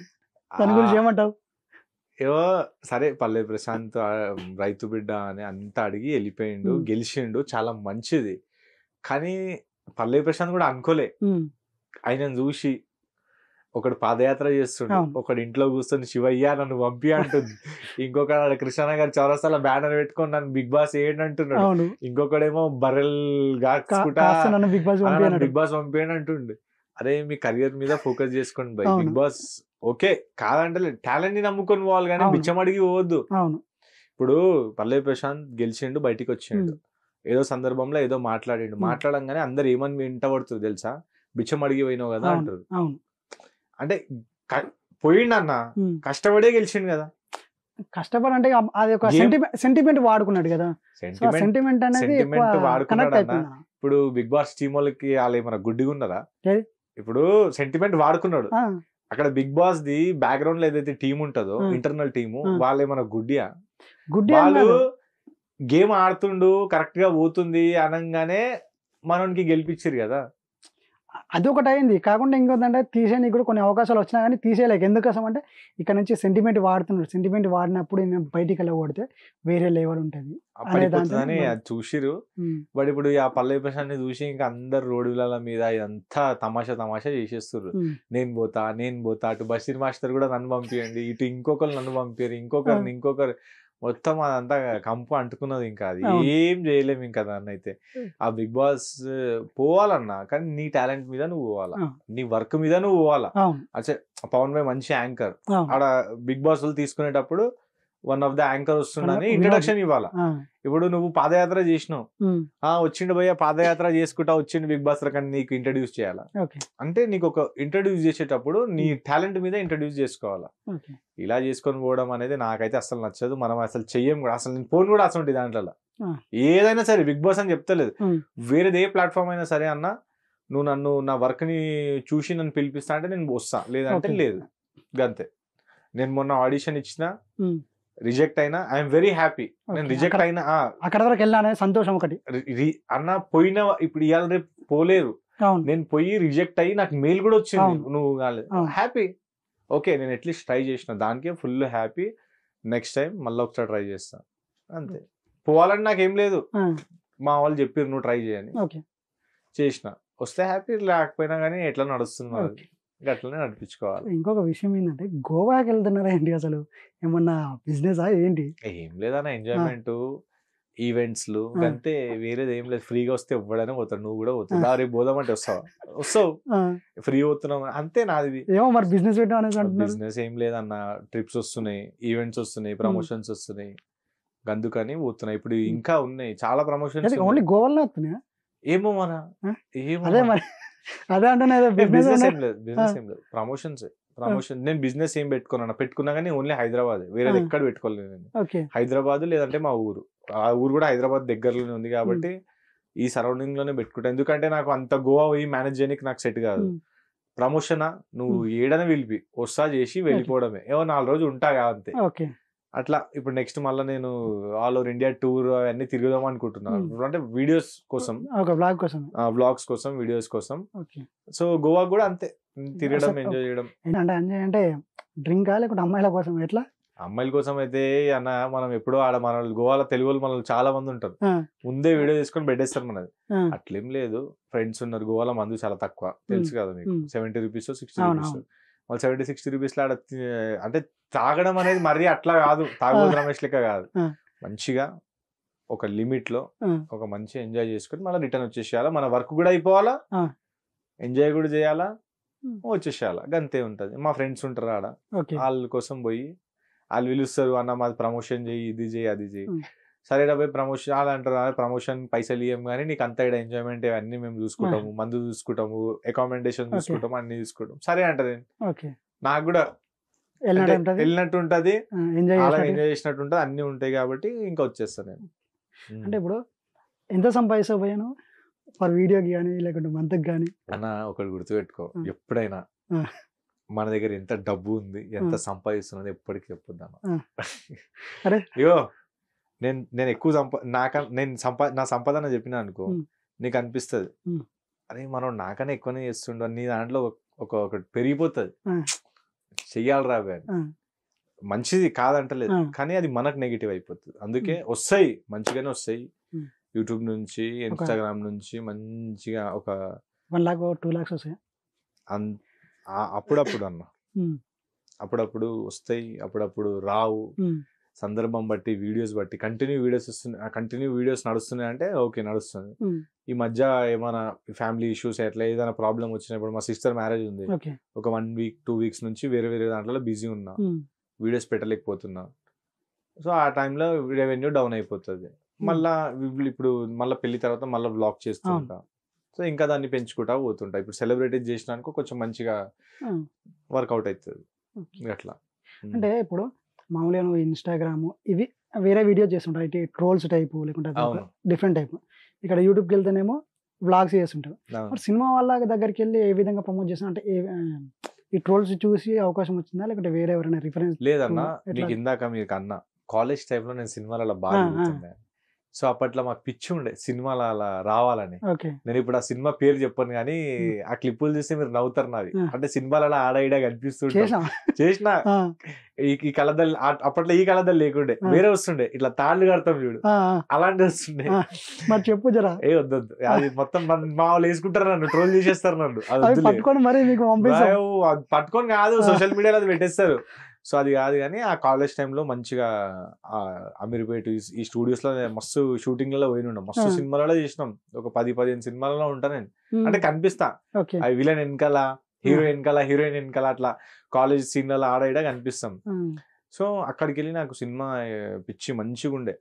దాని గురించి ఏమంటావు? ఏవో సరే, పల్లవి ప్రశాంత్ రైతు బిడ్డ అని అంతా అడిగి వెళ్ళిపోయిండు, గెలిచిండు, చాలా మంచిది. కానీ పల్లవి ప్రశాంత్ కూడా అనుకోలే ఆయనను చూసి. ఒకడు పాదయాత్ర చేస్తుండు, ఒకడు ఇంట్లో కూర్చొని శివయ్య నన్ను పంపి అంటుంది, ఇంకొకడు కృష్ణ గారి చౌరస్తాలో బ్యానర్ పెట్టుకొని నన్ను బిగ్ బాస్ ఏంటి అంటున్నాడు, ఇంకొకడేమో బర్రెల్ గాచుకుంటా బిగ్ బాస్ పంపేయండి అంటుండు. అరే మీ కెరియర్ మీద ఫోకస్ చేసుకోండి బై. బిగ్ బాస్ ఓకే కాదంటే టాలెంట్ ని నమ్ముకొని పోవాలి కానీ బిచ్చం అడిగి పోవద్దు. ఇప్పుడు పల్లవి ప్రశాంత్ గెలిచిండు, బయటికి వచ్చిండు, ఏదో సందర్భంలో ఏదో మాట్లాడిండు, మాట్లాడంగానే అందరు ఏమని వింట పడుతుంది తెలుసా, బిచ్చం అడిగి పోయినావు కదా అంటారు. అంటే పోయిండు అన్న, కష్టపడే గెలిచిండు కదా. కష్టపడి అంటే అది ఒక సెంటిమెంట్ వాడుకున్నాడు కదా, సెంటిమెంట్ అనేది వాడుకున్నాడు అన్న. ఇప్పుడు బిగ్ బాస్ టీం వాళ్ళకి వాళ్ళు ఏమన్నా గుడ్డిగా ఉన్నారా? ఇప్పుడు సెంటిమెంట్ వాడుకున్నాడు. అక్కడ బిగ్ బాస్ ది బ్యాక్గ్రౌండ్ లో ఏదైతే టీం ఉంటుందో ఇంటర్నల్ టీము, వాళ్ళు ఏమన్నా గుడ్డియా? వాళ్ళు గేమ్ ఆడుతుండు, కరెక్ట్ గా పోతుంది అనగానే మనకి గెలిపించారు కదా. అది ఒకటి అయింది. కాకుండా ఇంకోటంటే తీసేయడానికి కూడా కొన్ని అవకాశాలు వచ్చినా కానీ తీసేయలేక. ఎందుకోసం అంటే ఇక్కడ నుంచి సెంటిమెంట్ వాడుతున్నాడు, సెంటిమెంట్ వాడినప్పుడు బయటికి వెళ్ళ కొడితే వేరే లెవెల్ ఉంటుంది అని అది చూసిరు. బట్ ఇప్పుడు ఆ పల్లవి ప్రశాంత్ చూసి ఇంకా అందరు రోడ్ల మీద ఇదంతా తమాషా చేసేస్తారు. నేను పోతా అటు బషీర్ మాస్టర్ కూడా నన్ను పంపియండి, ఇటు ఇంకొకరు నన్ను పంపారు, ఇంకొకరు మొత్తం అదంతా కంపు అంటుకున్నది. ఇంకా అది ఏం చేయలేము ఇంకా దాన్ని అయితే. ఆ బిగ్ బాస్ పోవాలన్నా కానీ నీ టాలెంట్ మీద నువ్వు పోవాలా, నీ వర్క్ మీద నువ్వు పోవాలా. అచ్చే పవన్ భాయ్ మంచి యాంకర్, ఆడ బిగ్ బాస్ తీసుకునేటప్పుడు వన్ ఆఫ్ ద యాంకర్ వస్తుండని ఇంట్రడక్షన్ ఇవ్వాలా. ఇప్పుడు నువ్వు పాదయాత్ర చేసినావు, వచ్చిండు భయ్య పాదయాత్ర చేసుకుంటా వచ్చిండు బిగ్ బాస్ కానీ నీకు ఇంట్రడ్యూస్ చేయాలా. అంటే నీకు ఒక ఇంట్రడ్యూస్ చేసేటప్పుడు నీ టాలెంట్ మీద ఇంట్రడ్యూస్ చేసుకోవాలా. ఇలా చేసుకొని పోవడం అనేది నాకైతే అసలు నచ్చదు. మనం అసలు చెయ్యం కూడా, అసలు నేను ఫోన్ కూడా అసలు దాంట్లో ఏదైనా సరే బిగ్ బాస్ అని చెప్తలేదు, వేరేది ఏ ప్లాట్ఫామ్ అయినా సరే అన్న, నువ్వు నన్ను నా వర్క్ ని చూసి నన్ను పిలిపిస్తా అంటే నేను వస్తా, లేదంటే లేదు. గంతే. నేను మొన్న ఆడిషన్ ఇచ్చిన, రిజెక్ట్ అయినా ఐఎమ్ వెరీ హ్యాపీ. నేను రిజెక్ట్ అయినా అక్కడ వరకు వెళ్ళానే సంతోషం ఒకటి అన్న. పోయిన ఇప్పుడు ఇవాళ రేపు పోలేరు, నేను పోయి రిజెక్ట్ అయ్యి నాకు మెయిల్ కూడా వచ్చింది, నువ్వు కాలేదు, హ్యాపీ. ఓకే నేను అట్లీస్ట్ ట్రై చేసిన, దానికే ఫుల్ హ్యాపీ. నెక్స్ట్ టైం మళ్ళీ ఒకసారి ట్రై చేస్తా అంతే. పోవాలని నాకేం లేదు, మా వాళ్ళు చెప్పారు నువ్వు ట్రై చేయని, చేసిన. వస్తే హ్యాపీ, లేకపోయినా కానీ ఎట్లా నడుస్తుంది అట్లనే నడిపించుకోవాలి. ఇంకొక విషయం ఏంటంటే గోవాకి వెళ్తున్నారా ఏంటి, అసలు ఏమన్నా బిజినెస్ ఏంటి? ఏం లేదన్న, ఎంజాయ్మెంట్, ఈవెంట్స్ అంతే, వేరేది ఏం లేదు. ఫ్రీగా వస్తే ఇవ్వడానికి పోతాడు, నువ్వు కూడా పోతావు. రేపు పోదామంటే వస్తావు, ఫ్రీ పోతున్నావు అంతే. నాది ఏమో మరి బిజినెస్ బిజినెస్ ఏం లేదన్న, ట్రిప్స్ వస్తున్నాయి, ఈవెంట్స్ వస్తున్నాయి, ప్రమోషన్స్ వస్తున్నాయి, అందుకని పోతున్నాయి. ఇప్పుడు ఇంకా ఉన్నాయి చాలా ప్రమోషన్స్. ఓన్లీ గోవాలో వస్తున్నాయా? ఏమో మన అదే మరి అదే అంటే బిజినెస్ ఏం లేదు, ప్రమోషన్స్. నేను బిజినెస్ ఏం పెట్టుకున్నా కానీ ఓన్లీ హైదరాబాద్, వేరేది ఎక్కడ పెట్టుకోలేదు నేను. హైదరాబాద్ లేదంటే మా ఊరు, ఆ ఊరు కూడా హైదరాబాద్ దగ్గరలోనే ఉంది కాబట్టి ఈ సరౌండింగ్ లోనే పెట్టుకుంటా. ఎందుకంటే నాకు అంత గోవా పోయి మేనేజ్ చేయడానికి నాకు సెట్ కాదు. ప్రమోషన్ నువ్వు ఏడనే పిలిపి వస్తా చేసి వెళ్ళిపోవడమే, ఏమో 4 రోజులు ఉంటా అంతే. అట్లా ఇప్పుడు నెక్స్ట్ మళ్ళీ నేను ఆల్ ఓవర్ ఇండియా టూర్ అవన్నీ తిరుగుదాం అనుకుంటున్నాను, అంటే వీడియోస్ కోసం, వ్లాగ్స్ కోసం, వీడియోస్ కోసం. సో గోవా కూడా అంతే, తిరగడం, ఎంజాయ్ చేయడం. అంటే డ్రింక్ లేకుంటే అమ్మాయిల కోసం ఎట్లా? అమ్మాయిల కోసం అయితే అన్న మనం ఎప్పుడో ఆడ మన గోవాలో తెలుగు వాళ్ళు మనల్ని చాలా మంది ఉంటారు, ముందే వీడియో తీసుకొని పెట్టేస్తారు మనది. అట్లేం లేదు, ఫ్రెండ్స్ ఉన్నారు. గోవాలో మందు చాలా తక్కువ, తెలుసు కదా మీకు, 70 రూపీస్ 60 రూపీస్. వాళ్ళు 70-60 రూపీస్లో ఆడ అంటే తాగడం అనేది మరీ అట్లా కాదు, తాగబోతు రమేష్ లెక్క కాదు. మంచిగా ఒక లిమిట్ లో ఒక మంచి ఎంజాయ్ చేసుకుని మళ్ళీ రిటర్న్ వచ్చేసేయాలా, మన వర్క్ కూడా అయిపోవాలా, ఎంజాయ్ కూడా చేయాలా, వచ్చేసేయాలా, గంతే ఉంటది. మా ఫ్రెండ్స్ ఉంటారు ఆడ, వాళ్ళ కోసం పోయి వాళ్ళు పిలుస్తారు, అన్న మాది ప్రమోషన్ చేయి, ఇది చేయి, అది చేయి. సరే పోయి ప్రమోషన్ వాళ్ళు అంటారు, ప్రమోషన్ పైసలు ఇవ్వం కానీ నీకు అంతా ఇక్కడ ఎంజాయ్మెంట్ అన్ని మేము చూసుకుంటాము, మందు చూసుకుంటాము, అకామిడేషన్ చూసుకుంటాము, అన్ని చూసుకుంటాం. సరే అంటది, నాకు కూడా వెళ్ళినట్టు ఉంటది, అలా ఎంజాయ్ చేసినట్టు ఉంటది, అన్ని ఉంటాయి కాబట్టి ఇంకా వచ్చేస్తాను నేను. అంటే ఇప్పుడు ఎంత సంపాదిస్తాను ఫర్ వీడియోకి కానీ లేకుంటే మంత్కి కానీ? అన్న ఒకటి గుర్తుపెట్టుకో, ఎప్పుడైనా మన దగ్గర ఎంత డబ్బు ఉంది, ఎంత సంపాదిస్తున్నది ఎప్పటికీ చెప్పొద్దాను. అయ్యో నేను ఎక్కువ నా సంపాదన చెప్పినా అనుకో, నీకు అనిపిస్తుంది అరే మనం నాకనే ఎక్కువనే చేస్తుండ, నీ దాంట్లో ఒకటి పెరిగిపోతుంది, చెయ్యాలి రాబే అని. మంచిది కాదంటలేదు, కానీ అది మనకు నెగిటివ్ అయిపోతుంది. అందుకే వస్తాయి, మంచిగానే వస్తాయి, యూట్యూబ్ నుంచి, ఇన్స్టాగ్రామ్ నుంచి మంచిగా ఒక 1 lakh 2 lakhs వస్తాయి అప్పుడప్పుడు అన్న, అప్పుడప్పుడు వస్తాయి, అప్పుడప్పుడు రావు. సందర్భం బట్టి, వీడియోస్ బట్టి. కంటిన్యూ వీడియోస్ నడుస్తున్నాయి అంటే ఓకే నడుస్తుంది. ఈ మధ్య ఏమైనా ఫ్యామిలీ ఇష్యూస్ ఎట్లా ఏదైనా ప్రాబ్లం వచ్చినప్పుడు, మా సిస్టర్ మ్యారేజ్ ఉంది, ఒక 1 week 2 weeks నుంచి వేరే దాంట్లో బిజీ ఉన్నా, వీడియోస్ పెట్టలేకపోతున్నా. సో ఆ టైంలో రెవెన్యూ డౌన్ అయిపోతుంది. మళ్ళా ఇప్పుడు మళ్ళీ పెళ్లి తర్వాత మళ్ళీ వ్లాగ్ చేస్తూ ఉంటా. సో ఇంకా దాన్ని పెంచుకుంటా పోతుంటా. ఇప్పుడు సెలబ్రిటీస్ చేసినానుకో కొంచెం మంచిగా వర్కౌట్ అవుతుంది అట్లా. అంటే ఇప్పుడు మామూలుగా నువ్వు ఇన్స్టాగ్రామ్ ఇవి వేరే వీడియో చేస్తుంటావు, ఇటు ట్రోల్స్ టైపు లేకుంటే డిఫరెంట్ టైప్. ఇక్కడ యూట్యూబ్కి వెళ్తేనేమో వ్లాగ్స్ చేస్తుంటావు. మరి సినిమా వాళ్ళ దగ్గరికి వెళ్ళి ఏ విధంగా ప్రమోట్ చేస్తున్నా? అంటే ఈ ట్రోల్స్ చూసి అవకాశం వచ్చిందా లేకుంటే వేరే ఎవరైనా రిఫరెన్స్? లేదన్నా, మీకు ఇందాక మీకు అన్నా కాలేజ్ టైంలో నేను సినిమాలలో బాగా చూస్తున్నాను. సో అప్పట్లో మాకు పిచ్చి ఉండే సినిమాలు అలా రావాలని. నేను ఇప్పుడు ఆ సినిమా పేరు చెప్పాను కానీ ఆ క్లిప్పులు చూస్తే మీరు నవ్వుతారు నాది. అంటే సినిమాలలో ఆడ కనిపిస్తుంటే చేసిన ఈ కలదలు, అప్పట్లో ఈ కలదలు లేకుండే, వేరే వస్తుండే ఇట్లా తాళ్ళు కడతాం చూడు, అలాంటి వస్తుండే. మరి చెప్పు జరా. ఏ వద్దొద్దు, అది మొత్తం మా వాళ్ళు వేసుకుంటారు, నన్ను ట్రోల్ చేసేస్తారు, నన్ను పట్టుకొని కాదు సోషల్ మీడియాలో అది పెట్టేస్తారు. సో అది కాదు కానీ ఆ కాలేజ్ టైంలో మంచిగా అమీర్పేట ఈ స్టూడియోస్ లో మస్తు షూటింగ్లలో పోయినా, మస్తు సినిమాలలో చేసినాం. ఒక 10-15 సినిమాలలో ఉంటా నేను. అంటే కనిపిస్తా, అవి విలన్ వెనకాల, హీరో వెనకాల, హీరోయిన్ వెనకాల, అట్లా కాలేజ్ సీన్లలో ఆడ కనిపిస్తాం. సో అక్కడికి వెళ్ళి నాకు సినిమా పిచ్చి మంచిగా ఉండే.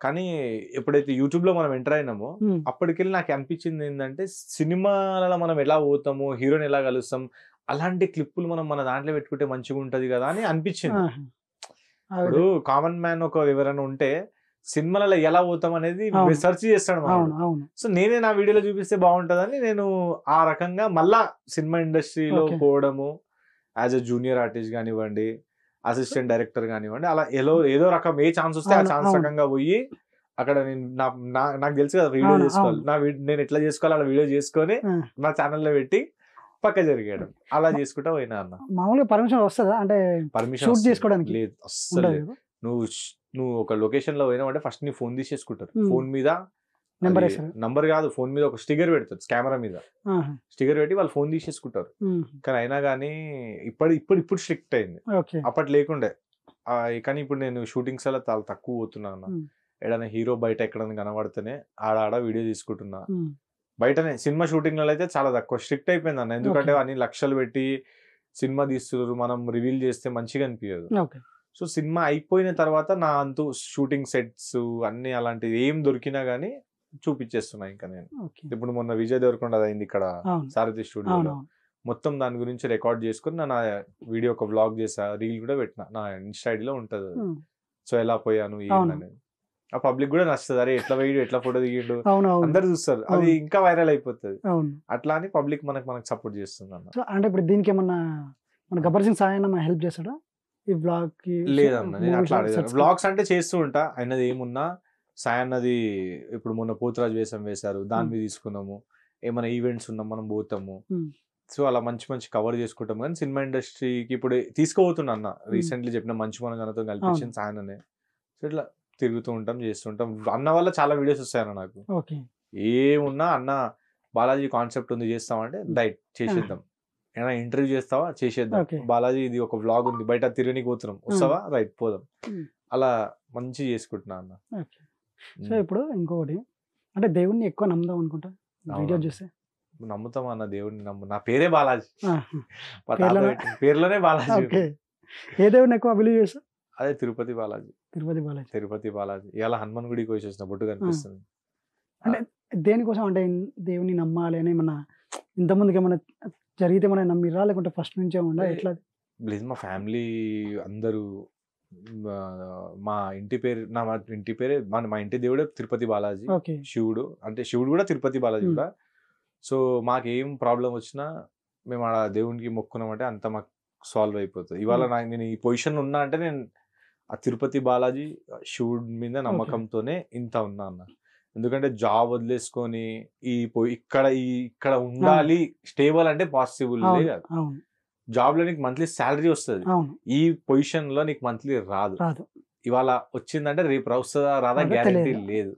కానీ ఎప్పుడైతే యూట్యూబ్ లో మనం ఎంటర్ అయినామో అప్పటికెళ్ళి నాకు అనిపించింది ఏంటంటే, సినిమాలలో మనం ఎలా పోతాము, హీరోని ఎలా కలుస్తాం, అలాంటి క్లిప్పులు మనం మన దాంట్లో పెట్టుకుంటే మంచిగా ఉంటది కదా అని అనిపించింది. ఇప్పుడు కామన్ మ్యాన్ ఒక ఎవరైనా ఉంటే సినిమాలలో ఎలా పోతాం అనేది సెర్చ్ చేస్తాడు. సో నేనే నా వీడియోలో చూపిస్తే బాగుంటదని నేను ఆ రకంగా మళ్ళా సినిమా ఇండస్ట్రీలో పోవడము, యాజ్ అ జూనియర్ ఆర్టిస్ట్ కానివ్వండి, అసిస్టెంట్ డైరెక్టర్ కానివ్వండి, అలా ఏదో రకం ఏ ఛాన్స్ వస్తే ఆ ఛాన్స్ రకంగా పోయి అక్కడ నేను నాకు తెలుసు కదా వీడియో చేసుకోవాలి, నేను ఎట్లా చేసుకోవాలి అలా వీడియో చేసుకొని నా ఛానల్లో పెట్టి పక్క జరిగాడు. అలా చేసుకుంటా పోయినా అన్న. మామూలుగా పర్మిషన్ వస్తుందా? అంటే పర్మిషన్ చేసుకోవడానికి లేదు అస్సలు. నువ్వు ఒక లొకేషన్ లో పోయినా అంటే ఫస్ట్ నీ ఫోన్ తీసేసుకుంటారు. ఫోన్ మీద నంబర్ కాదు, ఫోన్ మీద ఒక స్టిక్కర్ పెడతారు, కెమెరా మీద స్టిక్కర్ పెట్టి వాళ్ళు ఫోన్ తీసేసుకుంటారు. కానీ అయినా కానీ ఇప్పుడు స్ట్రిక్ట్ అయింది, అప్పటి లేకుండే. కానీ ఇప్పుడు నేను షూటింగ్స్ అలా చాలా తక్కువ పోతున్నాను. ఏదైనా హీరో బయట ఎక్కడైనా కనబడితేనే ఆడ వీడియో తీసుకుంటున్నా. బయటనే సినిమా షూటింగ్లలో అయితే చాలా తక్కువ, స్ట్రిక్ట్ అయిపోయింది అన్న. ఎందుకంటే అన్ని లక్షలు పెట్టి సినిమా తీస్తున్నారు, మనం రివీల్ చేస్తే మంచిగా అనిపించదు. సో సినిమా అయిపోయిన తర్వాత నా అంతు షూటింగ్ సెట్స్ అన్ని అలాంటివి ఏం దొరికినా గానీ చూపించేస్తున్నా ఇంకా నేను. ఇప్పుడు మొన్న విజయ్ దేవరకొండ అయింది ఇక్కడ సారథి స్టూడియోలో, మొత్తం దాని గురించి రికార్డ్ చేసుకుని నా వీడియో ఒక వ్లాగ్ చేసా, రీల్ కూడా పెట్టినా, నా ఇన్స్టా ఐడిలో ఉంటది. సో ఎలా పోయాను ఏంటనేది ఆ పబ్లిక్ కూడా నచ్చుతుంది. అరే ఎట్లా వీడియో ఎట్లా ఫోటో దిగిండు అందరు చూస్తారు, అది ఇంకా వైరల్ అయిపోతుంది. అట్లా అని పబ్లిక్ మనకు సపోర్ట్ చేస్తుంది అన్న. అంటే ఇప్పుడు దీనికి ఏమన్నా మన గబ్బర్ సింగ్ సాయన్న హెల్ప్ చేస్తాడా? ఈ బ్లాగ్ కి లేదన్నా నేను అట్లా వ్లాగ్స్ అంటే చేస్తూ ఉంటా. అయినది ఏమున్నా సాయి అన్నది ఇప్పుడు మొన్న పోతురాజు వేషం వేశారు, దాని మీద తీసుకున్నాము. ఏమైనా ఈవెంట్స్ ఉన్నా మనం పోతాము. సో అలా మంచి మంచి కవర్ చేసుకుంటాం. కానీ సినిమా ఇండస్ట్రీకి ఇప్పుడు తీసుకోబోతున్నా అన్న, రీసెంట్లీ చెప్పిన మంచి మన గనతో కల్పించింది సాయి అన్ననే. సో ఇట్లా తిరుగుతూ ఉంటాం, చేస్తుంటాం. అన్న వల్ల చాలా వీడియోస్ వస్తాయన్న నాకు. ఏమున్నా అన్న బాలాజీ కాన్సెప్ట్ ఉంది చేస్తామంటే రైట్ చేసేద్దాం. ఏమైనా ఇంటర్వ్యూ చేస్తావా చేసేద్దాం. బాలాజీ ఇది ఒక వ్లాగ్ ఉంది బయట తిరగనికి పోతున్నాం వస్తావా రైట్ పోదాం. అలా మంచి చేసుకుంటున్నా అన్న. సో ఇప్పుడు ఇంకొకటి అంటే దేవుణ్ణి ఎక్కువ నమ్ముదాం అనుకుంటా వీడియో చూస్తే. నమ్ముతాం అన్న దేవుడిని, నా పేరే బాలాజీ, పేర్లోనే బాలాజీ. ఏ దేవుడిని ఎక్కువ బిలీవ్ చేస్తా? అదే తిరుపతి బాలాజీ. తిరుపతి బాలాజీ. ఇవాళ హనుమాన్ గుడికి వచ్చేసిన బొట్టు కనిపిస్తుంది. అంటే దేనికోసం అంటే దేవుని నమ్మాలి అని ఏమన్నా ఇంతమందికి ఏమన్నా జరిగితే మనం నమ్మిరా లేకుంటే ఫస్ట్ నుంచే ఉందా ఎట్లా? లేదు మా ఫ్యామిలీ అందరూ మా ఇంటి పేరు ఇంటి పేరే మా ఇంటి దేవుడే తిరుపతి బాలాజీ. శివుడు అంటే శివుడు కూడా తిరుపతి బాలాజీ కూడా. సో మాకేం ప్రాబ్లం వచ్చినా మేము ఆడ దేవునికి మొక్కున్నామంటే అంత మాకు సాల్వ్ అయిపోతుంది. ఇవాళ నేను ఈ పొజిషన్ ఉన్నా అంటే నేను ఆ తిరుపతి బాలాజీ శివుడి మీద నమ్మకంతోనే ఇంత ఉన్నా అన్న. ఎందుకంటే జాబ్ వదిలేసుకొని ఇక్కడ ఉండాలి స్టేబుల్ అంటే పాసిబుల్ కాదు. జాబ్ లో నీకు మంత్లీ శాలరీ వస్తుంది, ఈ పొజిషన్ లో నీకు మంత్లీ రాదు. ఇవాళ వచ్చిందంటే రేపు వస్తుందా రాదా గ్యారంటీ లేదు.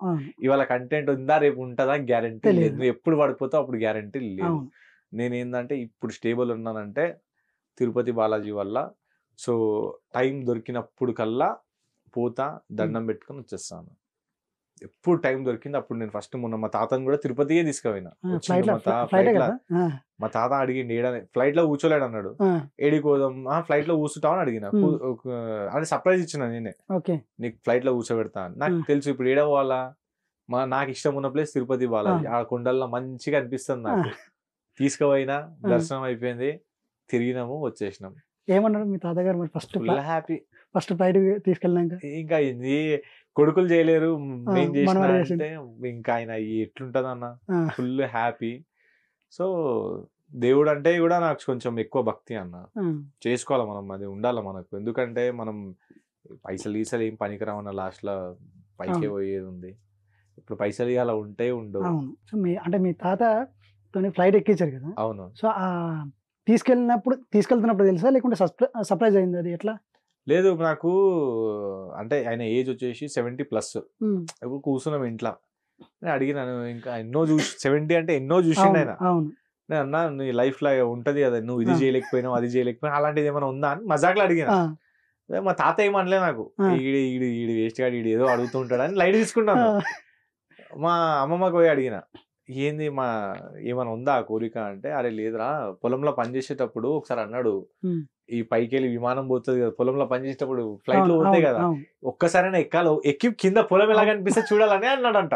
ఇవాళ కంటెంట్ ఉందా రేపు ఉంటుందా గ్యారంటీ లేదు. నువ్వు ఎప్పుడు పడిపోతావు అప్పుడు గ్యారంటీ లేదు. నేనేందంటే ఇప్పుడు స్టేబుల్ ఉన్నానంటే తిరుపతి బాలాజీ వల్ల. సో టైం దొరికినప్పుడు కల్లా పోతా, దండం పెట్టుకొని వచ్చేస్తాను. ఎప్పుడు టైం దొరికింది అప్పుడు. నేను ఫస్ట్ మొన్న మా తాతను కూడా తిరుపతికే తీసుకుపోయినా. మా తాత అడిగింది ఏడని ఫ్లైట్ లో కూర్చోలేడు అన్నాడు. ఏడికి పోదాం, ఫ్లైట్ లో కూర్చుంటావని అడిగిన. అంటే సర్ప్రైజ్ ఇచ్చిన నేనే, నీకు ఫ్లైట్ లో కూర్చోబెడతా అని. నాకు తెలుసు ఇప్పుడు ఏడ పోవాలా, నాకు ఇష్టం ఉన్న ప్లేస్ తిరుపతి బాలాజీ. ఆ కొండల్లో మంచిగా అనిపిస్తుంది నాకు. తీసుకుపోయినా, దర్శనం అయిపోయింది, తిరిగినాము, వచ్చేసినాం. ఏమన్నాడు మీ తాతగారు మరి? హ్యాపీ. ఫస్ట్ ఫ్లైట్ తీసుకెళ్ళినాక ఇంకా ఇది కొడుకులు చేయలేరు, నేను చేసిన అంటే ఇంకా ఆయన ఎట్లుంటది అన్న, ఫుల్ హ్యాపీ. సో దేవుడు అంటే కూడా నాకు కొంచెం ఎక్కువ భక్తి అన్న. చేసుకోవాలి మనం, అది ఉండాలి మనకు. ఎందుకంటే మనం పైసలు ఏం పనికిరామన్న, లాస్ట్ లో పైకే పోయేది ఉంది. ఇప్పుడు పైసలు అలా ఉంటే ఉండవు. అంటే మీ తాత ఫ్లైట్ ఎక్కించారు కదా? అవును. సో తీసుకెళ్తున్నప్పుడు తెలుసా లేకుంటే సర్ప్రైజ్ అయింది అది ఎట్లా? లేదు నాకు అంటే ఆయన ఏజ్ వచ్చేసి 70+. ఇప్పుడు కూర్చున్నాం ఇంట్లో, నేను అడిగినాను ఇంకా ఎన్నో 70 అంటే ఎన్నో చూసిండు ఆయన. నేను అన్నా నీ లైఫ్ లో ఉంటది కదా, నువ్వు ఇది చేయలేకపోయినావు అది చేయలేకపోయినా అలాంటిది ఏమైనా ఉందా అని మజాక్లో అడిగిన. మా తాత ఏమనలే నాకు, ఈడు వేస్ట్ గా ఈడు ఏదో అడుగుతూ ఉంటాడు అని లైట్ తీసుకుంటాను. మా అమ్మమ్మకి పోయి అడిగిన, ఏంది ఏమైనా ఉందా ఆ కోరిక అంటే, అరే లేదురా పొలంలో పనిచేసేటప్పుడు ఒకసారి అన్నాడు, ఈ పైకి వెళ్ళి విమానం పోతుంది కదా, పొలంలో పనిచేసేటప్పుడు ఫ్లైట్ లో పోతాయి కదా, ఒక్కసారైనా ఎక్కి కింద పొలం ఎలా కనిపిస్తే చూడాలని అన్నాడంట.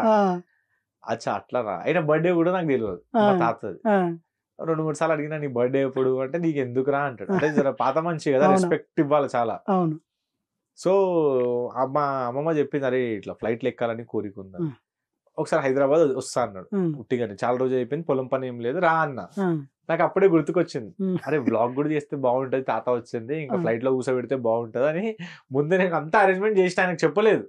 అచ్చా అట్లారా. అయినా బర్త్డే కూడా నాకు తెలియదు, మా తాతది. 2-3 సార్లు అడిగినా నీ బర్త్డే ఎప్పుడు అంటే, నీకు ఎందుకురా అంటాడు. అంటే జర పాత మనిషి కదా, రెస్పెక్ట్ ఇవ్వాలి చాలా. సో మా అమ్మమ్మ చెప్పింది, అరే ఇట్లా ఫ్లైట్లు ఎక్కాలని కోరిక ఉందా, ఒకసారి హైదరాబాద్ వస్తా అన్నాడు. ఉట్టిగానే చాలా రోజు అయిపోయింది, పొలం పని ఏం లేదు, రా అన్న. నాకు అప్పుడే గుర్తుకొచ్చింది, అరే బ్లాగ్ కూడా చేస్తే బాగుంటది, తాత వచ్చింది ఇంకా ఫ్లైట్ లో కూర్చోబెడితే బాగుంటది అని ముందే నేను అంతా అరేంజ్మెంట్ చేసి ఆయనకు చెప్పలేదు.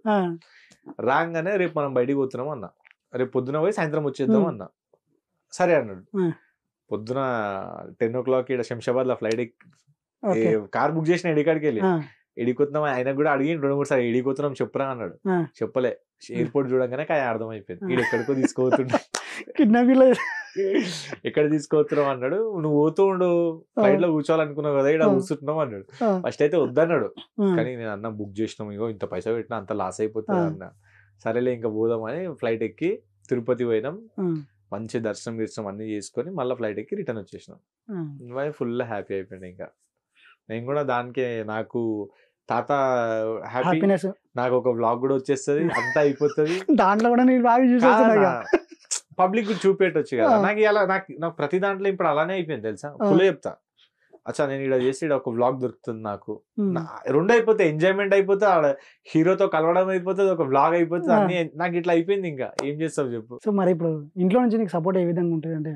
రాగానే రేపు మనం బయటికి పోతున్నాం అన్న, రేపు పొద్దున పోయి సాయంత్రం వచ్చేద్దాం అన్న. సరే అన్నాడు. పొద్దున 10 o'clock ఇక్కడ శంషాబాద్ లో ఫ్లైట్ కార్ బుక్ చేసిన ఎడికాడికి వెళ్ళి ఎడిపోతున్నాం. ఆయనకు కూడా అడిగి 2-3 సార్లు ఎడిపోతున్నాం చెప్పురా అన్నాడు. చెప్పలే. ఎయిర్పోర్ట్ చూడగానే ఆయన అర్థమైపోయింది, వీడు ఎక్కడికో తీసుకోతున్నా, ఎక్కడ తీసుకోతున్నావు అన్నాడు. నువ్వు పోతూ ఉండు, ఫ్లైట్ లో కూర్చోవాలనుకున్నావు కదా, ఇక్కడ కూర్చుంటున్నావు అన్నాడు. ఫస్ట్ అయితే వద్దన్నాడు, కానీ నేను అన్న బుక్ చేసినాం, ఇగో ఇంత పైసా పెట్టినా అంత లాస్ అయిపోతుంది అన్న. సరేలే ఇంకా పోదామని ఫ్లైట్ ఎక్కి తిరుపతి పోయినాం. మంచి దర్శనం అన్ని చేసుకొని మళ్ళీ ఫ్లైట్ ఎక్కి రిటర్న్ వచ్చేసినాం. ఫుల్ హ్యాపీ అయిపోయింది. ఇంకా నేను కూడా దానికే, నాకు తాత హ్యాపీ, నాకు ఒక వ్లాగ్ కూడా వచ్చేస్తుంది, అంతా అయిపోతుంది. దాంట్లో కూడా నేను బాగా చూసేస్తున్నా, పబ్లిక్ చూపెట్టొచ్చు కదా. నాకు ప్రతి దాంట్లో ఇప్పుడు అలానే అయిపోయింది తెలుసా. ఫుల్ చెప్తా, అచ్చా నేను ఇక్కడ చేసి ఒక వ్లాగ్ దొరుకుతుంది నాకు, 2 అయిపోతాయి, ఎంజాయ్మెంట్ అయిపోతుంది, ఆడ హీరోతో కలవడం అయిపోతుంది, ఒక వ్లాగ్ అయిపోతుంది, అన్ని నాకు ఇట్లా అయిపోయింది. ఇంకా ఏం చేస్తావు చెప్పు. సో మరి ఇప్పుడు ఇంట్లో నుంచి నీకు సపోర్ట్ ఏ విధంగా ఉంటుంది అంటే,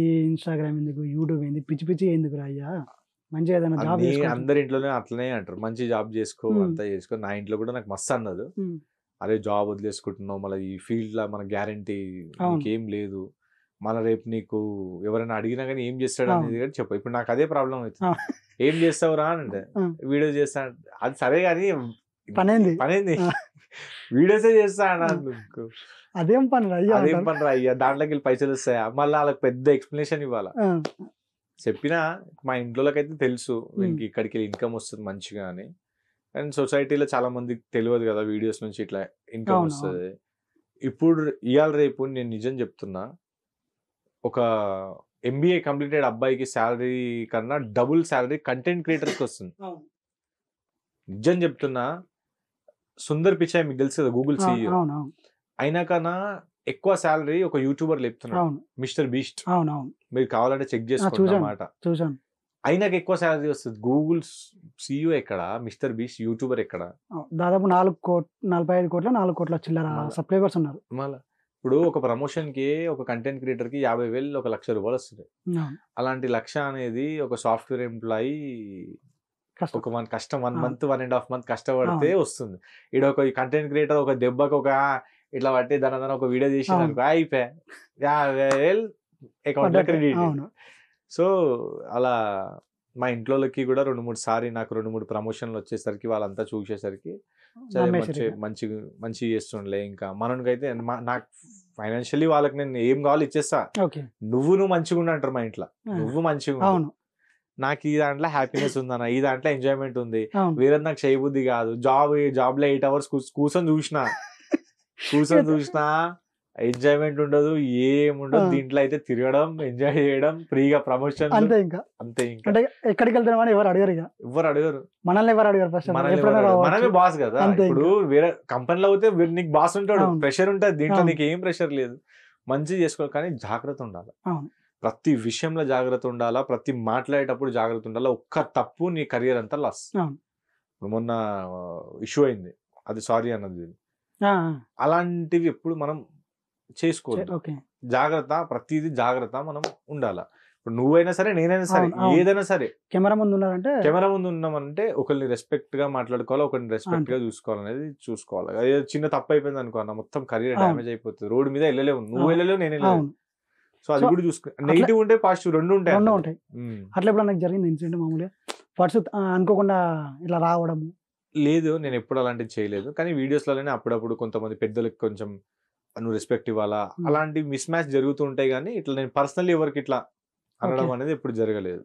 ఈ ఇన్స్టాగ్రామ్ ఎందుకు, యూట్యూబ్ ఏంది, పిచ్చి ఎందుకు అయ్యా, మంచిగా ఏదైనా జాబ్ అందరి ఇంట్లోనే అట్లనే అంటారు, మంచి జాబ్ చేసుకో అంతా చేసుకో. నా ఇంట్లో కూడా నాకు మస్తు అన్నది, అరే జాబ్ వదిలేసుకుంటున్నావు మళ్ళీ ఈ ఫీల్డ్ లో మన గ్యారంటీ నీకేం లేదు, మళ్ళీ రేపు నీకు ఎవరైనా అడిగినా కానీ ఏం చేస్తాడు అనేది కానీ చెప్పు. ఇప్పుడు నాకు అదే ప్రాబ్లం అవుతుంది, ఏం చేస్తావురా అని అంటే వీడియో చేస్తా, అది సరే కానీ పనేంది వీడియోసే చేస్తా అన్న, అదేం పని అయ్యా దాంట్లోకి వెళ్ళి పైసలు వస్తాయా, మళ్ళీ వాళ్ళకి పెద్ద ఎక్స్ప్లెనేషన్ ఇవ్వాలా. చెప్పినా మా ఇంట్లోకి అయితే తెలుసు వీనికి ఇక్కడికి ఇన్కమ్ వస్తుంది మంచిగా అని, అండ్ సొసైటీలో చాలా మందికి తెలియదు కదా వీడియోస్ నుంచి ఇట్లా ఇన్కమ్ వస్తుంది. ఇప్పుడు ఇవాళ రేపు నేను నిజం చెప్తున్నా, ఒక MBA కంప్లీటెడ్ అబ్బాయికి శాలరీ కన్నా డబుల్ శాలరీ కంటెంట్ క్రియేటర్స్కి వస్తుంది. నిజం చెప్తున్నా, సుందర్ పిచాయ్ మీకు తెలుసు కదా గూగుల్ CEO, అయినా కన్నా ఎక్కువ శాలరీ ఒక యూట్యూబర్ లేపుతున్నాడు, మిస్టర్ బీస్ట్. మీరు కావాలంటే చెక్ చేసుకోండి అన్నమాట. అయినాక ఎక్కువ శాలరీ వస్తుంది. గూగుల్ CEO ఎక్కడ, మిస్టర్ బీస్ట్ యూట్యూబర్ ఎక్కడ? దాదాపు 45 కోట్ల 4 కోట్ల చిల్లర సబ్స్క్రైబర్స్ ఉన్నారు. మళ్ళీ ఇప్పుడు ఒక ప్రమోషన్ కి ఒక కంటెంట్ క్రియేటర్ కి 50,000 1,00,000 రూపాయలు వస్తుంది. అలాంటి 1,00,000 అనేది ఒక సాఫ్ట్వేర్ ఎంప్లాయీ ఒక కష్టం 1 month 1.5 month కష్టపడితే వస్తుంది. ఇక్కడ ఒక కంటెంట్ క్రియేటర్ ఒక దెబ్బకి ఒక ఇట్లా పట్టి దాని ఒక వీడియో చేసి అయిపోయా 50,000 అకౌంట్ లో క్రెడిట్. సో అలా మా ఇంట్లోకి కూడా 2-3 సారి నాకు 2-3 ప్రమోషన్లు వచ్చేసరికి వాళ్ళంతా చూసేసరికి మంచి చేస్తుండలే. ఇంకా మనకైతే నాకు ఫైనాన్షియల్లీ వాళ్ళకి నేను ఏం కావాలో ఇచ్చేస్తా, నువ్వు మంచిగా ఉండి అంటారు మా ఇంట్లో, నువ్వు మంచిగా నాకు ఈ దాంట్లో హ్యాపీనెస్ ఉందన్న, ఈ దాంట్లో ఎంజాయ్మెంట్ ఉంది, వేరే నాకు చేయబుద్ధి కాదు. జాబ్ లో 8 hours కూర్చొని చూసినా ఎంజాయ్మెంట్ ఉండదు, ఏముండదు. దీంట్లో అయితే తిరగడం, ఎంజాయ్ చేయడం, ఫ్రీగా ప్రమోషన్ అంతే. ఇంకా ఎక్కడికి వెళ్తామని ఎవరు అడగరు, మనల్ని ఎవరు అడగరు. మనమే బాస్ కదా. ఇప్పుడు వేరే కంపెనీలో అయితే నీకు బాస్ ఉంటాడు, ప్రెషర్ ఉంటుంది, దీంట్లో నీకు ఏం ప్రెషర్ లేదు, మంచిగా చేసుకోవాలి. కానీ జాగ్రత్త ఉండాలి, ప్రతి విషయంలో జాగ్రత్త ఉండాలా, ప్రతి మాట్లాడేటప్పుడు జాగ్రత్త ఉండాలా. ఒక్క తప్పు నీ కెరియర్ అంతా లాస్. మొన్న ఇష్యూ అయింది, అది సారీ అన్నది. అలాంటివి ఎప్పుడు మనం చేసుకోవాలి, జాగ్రత్త, ప్రతిదీ జాగ్రత్త మనం ఉండాలా. ఇప్పుడు నువ్వైనా సరే నేనైనా సరే ఏదైనా సరే కెమెరా ముందు ఉన్నామంటే ఒకరిని రెస్పెక్ట్ గా మాట్లాడుకోవాలి, ఒకరిని రెస్పెక్ట్ గా చూసుకోవాలనేది చూసుకోవాలి. అదే చిన్న తప్పు అయిపోయింది అనుకో అన్న, మొత్తం కెరీర్ డ్యామేజ్ అయిపోతుంది. రోడ్డు మీద వెళ్ళలేవు, నువ్వు వెళ్ళలేవు, నేను వెళ్ళలేవు. సో అది కూడా చూసుకో, నెగిటివ్ ఉంటే పాజిటివ్ రెండు ఉంటాయి. అట్లా ఇప్పుడు నాకు జరిగింది ఇన్సిడెంట్, మామూలుగా అనుకోకుండా ఇట్లా రావడం లేదు, నేను ఎప్పుడు అలాంటివి చేయలేదు. కానీ వీడియోస్లోనే అప్పుడప్పుడు కొంతమంది పెద్దలకు కొంచెం నువ్వు రెస్పెక్ట్ ఇవ్వాలా, అలాంటి మిస్ మ్యాచ్ జరుగుతూ ఉంటాయి. కానీ ఇట్లా నేను పర్సనల్లీ ఎవరికి ఇట్లా అనడం అనేది ఎప్పుడు జరగలేదు.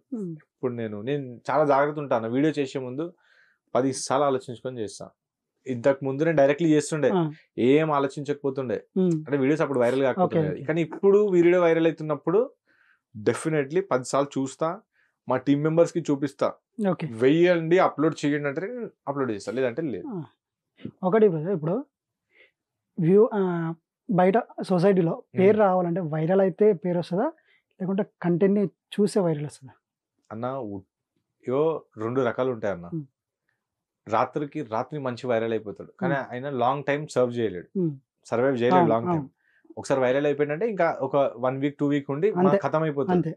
ఇప్పుడు నేను చాలా జాగ్రత్త ఉంటాను. వీడియో చేసే ముందు 10 సార్లు ఆలోచించుకొని చేస్తాను. ఇంతకు ముందు నేను డైరెక్ట్లీ చేస్తుండే, ఏం ఆలోచించకపోతుండే, అంటే వీడియోస్ అప్పుడు వైరల్ కాకపోతుండే. కానీ ఇప్పుడు వీడియో వైరల్ అవుతున్నప్పుడు డెఫినెట్లీ 10 సార్లు చూస్తా, మా టీం మెంబర్స్ కి చూపిస్తా, వెయ్యండి అప్లోడ్ చేయండి అంటే అప్లోడ్ చేస్తా, లేదంటే లేదు. ఒకటి ఇప్పుడు బయట సొసైటీలో పేరు రావాలంటే వైరల్ అయితే పేరు వస్తుందా, లేకుంటే కంటెంట్ ని చూసే వైరల్ వస్తుందా? అన్న రెండు రకాలు ఉంటాయి అన్న. రాత్రి మంచి వైరల్ అయిపోతాడు, కానీ ఆయన లాంగ్ టైం సర్వైవ్ చేయలేడు లాంగ్ టైం. ఒకసారి వైరల్ అయిపోయిందంటే ఇంకా ఒక 1 week 2 week ఉండి ఖతం అయిపోతుంది.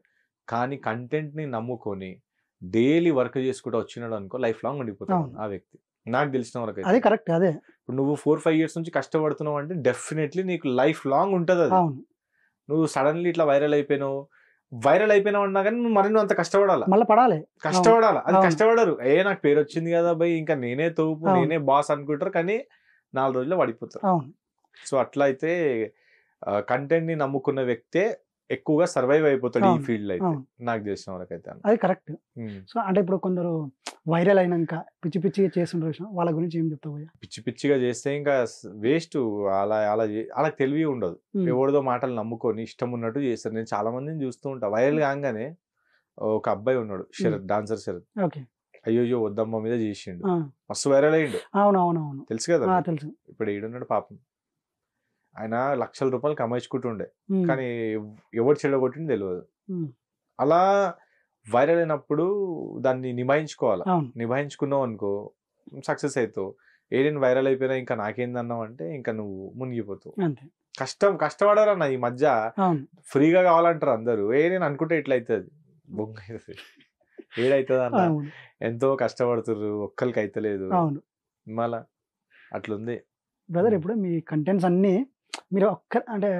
కానీ కంటెంట్ ని నమ్ముకొని డైలీ వర్క్ చేసుకుంటూ వచ్చినాడు అనుకో, లైఫ్ లాంగ్ ఉండిపోతాడు ఆ వ్యక్తి. నాకు తెలిసిన వరకు అదే కరెక్ట్. అదే ఇప్పుడు నువ్వు 4-5 years నుంచి కష్టపడుతున్నావు అంటే డెఫినెట్లీ నీకు లైఫ్ లాంగ్ ఉంటుంది అది. నువ్వు సడన్లీ ఇట్లా వైరల్ అయిపోయినావు అన్నా కానీ నువ్వు అంత కష్టపడాలి, అది కష్టపడరు. నాకు పేరు వచ్చింది కదా భయ్, ఇంకా నేనే తోపు, నేనే బాస్ అనుకుంటారు, కానీ 4 రోజుల్లో పడిపోతారు. సో అట్లా అయితే కంటెంట్ ని నమ్ముకున్న వ్యక్తే ఎక్కువగా సర్వైవ్ అయిపోతాడు ఈ ఫీల్డ్ లో అయితే, నాకు తెలిసిన వరకు అయితే. అది కరెక్ట్. సో అంటే ఇప్పుడు కొందరు వైరల్ అయినాక పిచ్చిగా చేస్తుంటారు, వాళ్ళ గురించి ఏం చెప్తావు? పిచ్చిగా చేస్తే ఇంకా వేస్ట్, అలా తెలివి ఉండదు. ఎవరిదో మాటలు నమ్ముకొని ఇష్టం ఉన్నట్టు చేస్తారు. నేను చాలా మందిని చూస్తూ ఉంటా. వైరల్ కాగానే ఒక అబ్బాయి ఉన్నాడు, శరత్, డాన్సర్ శరత్. అయ్యో వద్దమ్మ మీద చేసిండు, మస్తు వైరల్ అయ్యిండు. అవునవునవును, తెలుసు కదా. ఇప్పుడు ఈడున్నాడు పాపం, ఆయన లక్షల రూపాయలు కమాయించుకుంటుండే, కానీ ఎవరు చెడగొట్టింది తెలియదు. అలా వైరల్ అయినప్పుడు దాన్ని నిభాయించుకున్నావు అనుకో, సక్సెస్ అవుతావు. నేను వైరల్ అయిపోయినా ఇంకా నాకేందన్నావు అంటే ఇంకా నువ్వు మునిగిపోతావు. కష్టపడారన్న ఈ మధ్య ఫ్రీగా కావాలంటారు అందరూ. నేను అనుకుంటే ఇట్లా అవుతుంది, బొంగ. ఏడైతుంది అన్న, అవును ఎంతో కష్టపడుతుర్రు, ఒక్కరికి అయితలేదు, అవును మళ్ళా అట్లుంది. బ్రదర్. ఇప్పుడు మీ కంటెంట్స్ అన్ని మీరు అంటే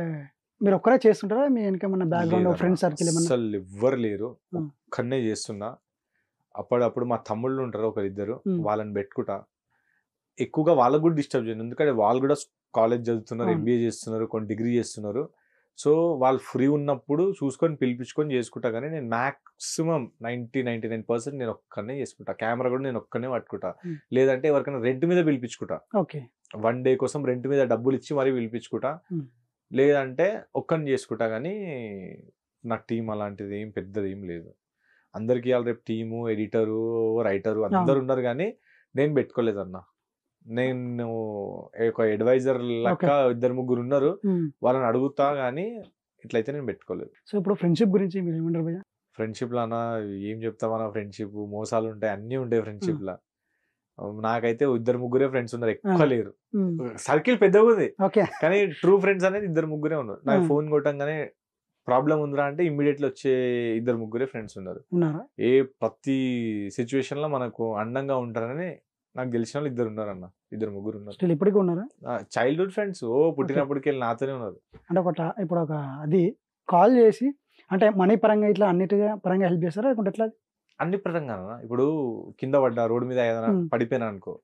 మీరు ఒక్కరే చేస్తుంటారా? మీ వెనకేమన్నా బ్యాక్గ్రౌండ్ లేదన్న, ఫ్రెండ్ సర్కిల్ ఏమన్నా? అస్సలు ఎవ్వరు లేరు, ఉమ్, ఒక్కనే చేస్తున్నా. అప్పుడప్పుడు మా తమ్ముళ్ళు ఉంటారు ఒకరిద్దరు, ఉమ్, వాళ్ళని పెట్టుకుంటా. ఎక్కువగా వాళ్ళకు కూడా డిస్టర్బ్ చేయను, ఎందుకంటే వాళ్ళు కూడా కాలేజ్ చదువుతున్నారు, అవును ఎంబీఏ చేస్తున్నారు, కొన్ని డిగ్రీ చేస్తున్నారు. సో వాళ్ళు ఫ్రీ ఉన్నప్పుడు చూసుకొని పిలిపించుకొని చేసుకుంటా. కానీ నేను మ్యాక్సిమం 99% నేను ఒక్కనే చేసుకుంటా. కెమెరా కూడా నేను ఒక్కనే పట్టుకుంటా. ఉమ్, లేదంటే ఎవరికైనా రెంట్ మీద పిలిపించుకుంటా. ఓకే 1 డే కోసం రెంట్ మీద డబ్బులు ఇచ్చి మరీ పిలిపించుకుంటా. ఉమ్, లేదంటే ఒక్కని చేసుకుంటా. కానీ నాకు టీం అలాంటిది ఏం పెద్దది ఏం లేదు. అందరికి ఇవాళ రేపు టీము, ఎడిటరు, రైటరు అందరు అవును ఉన్నారు, కానీ నేను పెట్టుకోలేదన్న. నేను ఒక అడ్వైజర్ లెక్క ఓకే 2-3 ఉన్నారు, ఉమ్. వాళ్ళని అడుగుతా. కానీ ఇట్లయితే నేను పెట్టుకోలేదు. సో ఇప్పుడు ఫ్రెండ్షిప్ గురించి మీరు ఏమంటారు భయ్యా? ఫ్రెండ్షిప్లో అన్న ఏం చెప్తామన్నా, ఫ్రెండ్షిప్ మోసాలు ఉంటాయి, అన్నీ ఉంటాయి ఉమ్, ఫ్రెండ్షిప్లో. నాకైతే 2-3 ఫ్రెండ్స్ ఉన్నారు, ఆ, ఎక్కువ లేరు. ఉమ్, సర్కిల్ పెద్దగా ఉంది, ఓకే కానీ ట్రూ ఫ్రెండ్స్ అనేది 2-3 ఉన్నారు. నాకు ఉమ్, ఫోన్ కొట్టంగానే ప్రాబ్లం ఉందిరా అంటే ఇమ్మీడియట్లీ వచ్చే 2-3 ఫ్రెండ్స్ ఉన్నారు. ఉన్నారా? ప్రతి సిచ్యువేషన్ లో మనకు అండంగా ఉంటారని నాకు తెలిసిన వాళ్ళు 2 ఉన్నారన్న, 2-3 ఉన్నారు. స్టిల్ ఇప్పటికీ ఉన్నారా? Childhood friends, okay. పుట్టినప్పటికి వెళ్ళి నాతోనే ఉన్నారు. అంటే ఇప్పుడు ఒక అది కాల్ చేసి అంటే మనీ పరంగా ఇట్లా అన్నిటిగా పరంగా హెల్ప్ చేస్తారా లేకుంటే ఎట్లా? అన్ని పరంగా ఇప్పుడు కింద పడ్డా, రోడ్డు మీద ఏదైనా ఉమ్, పడిపోయినా అనుకో,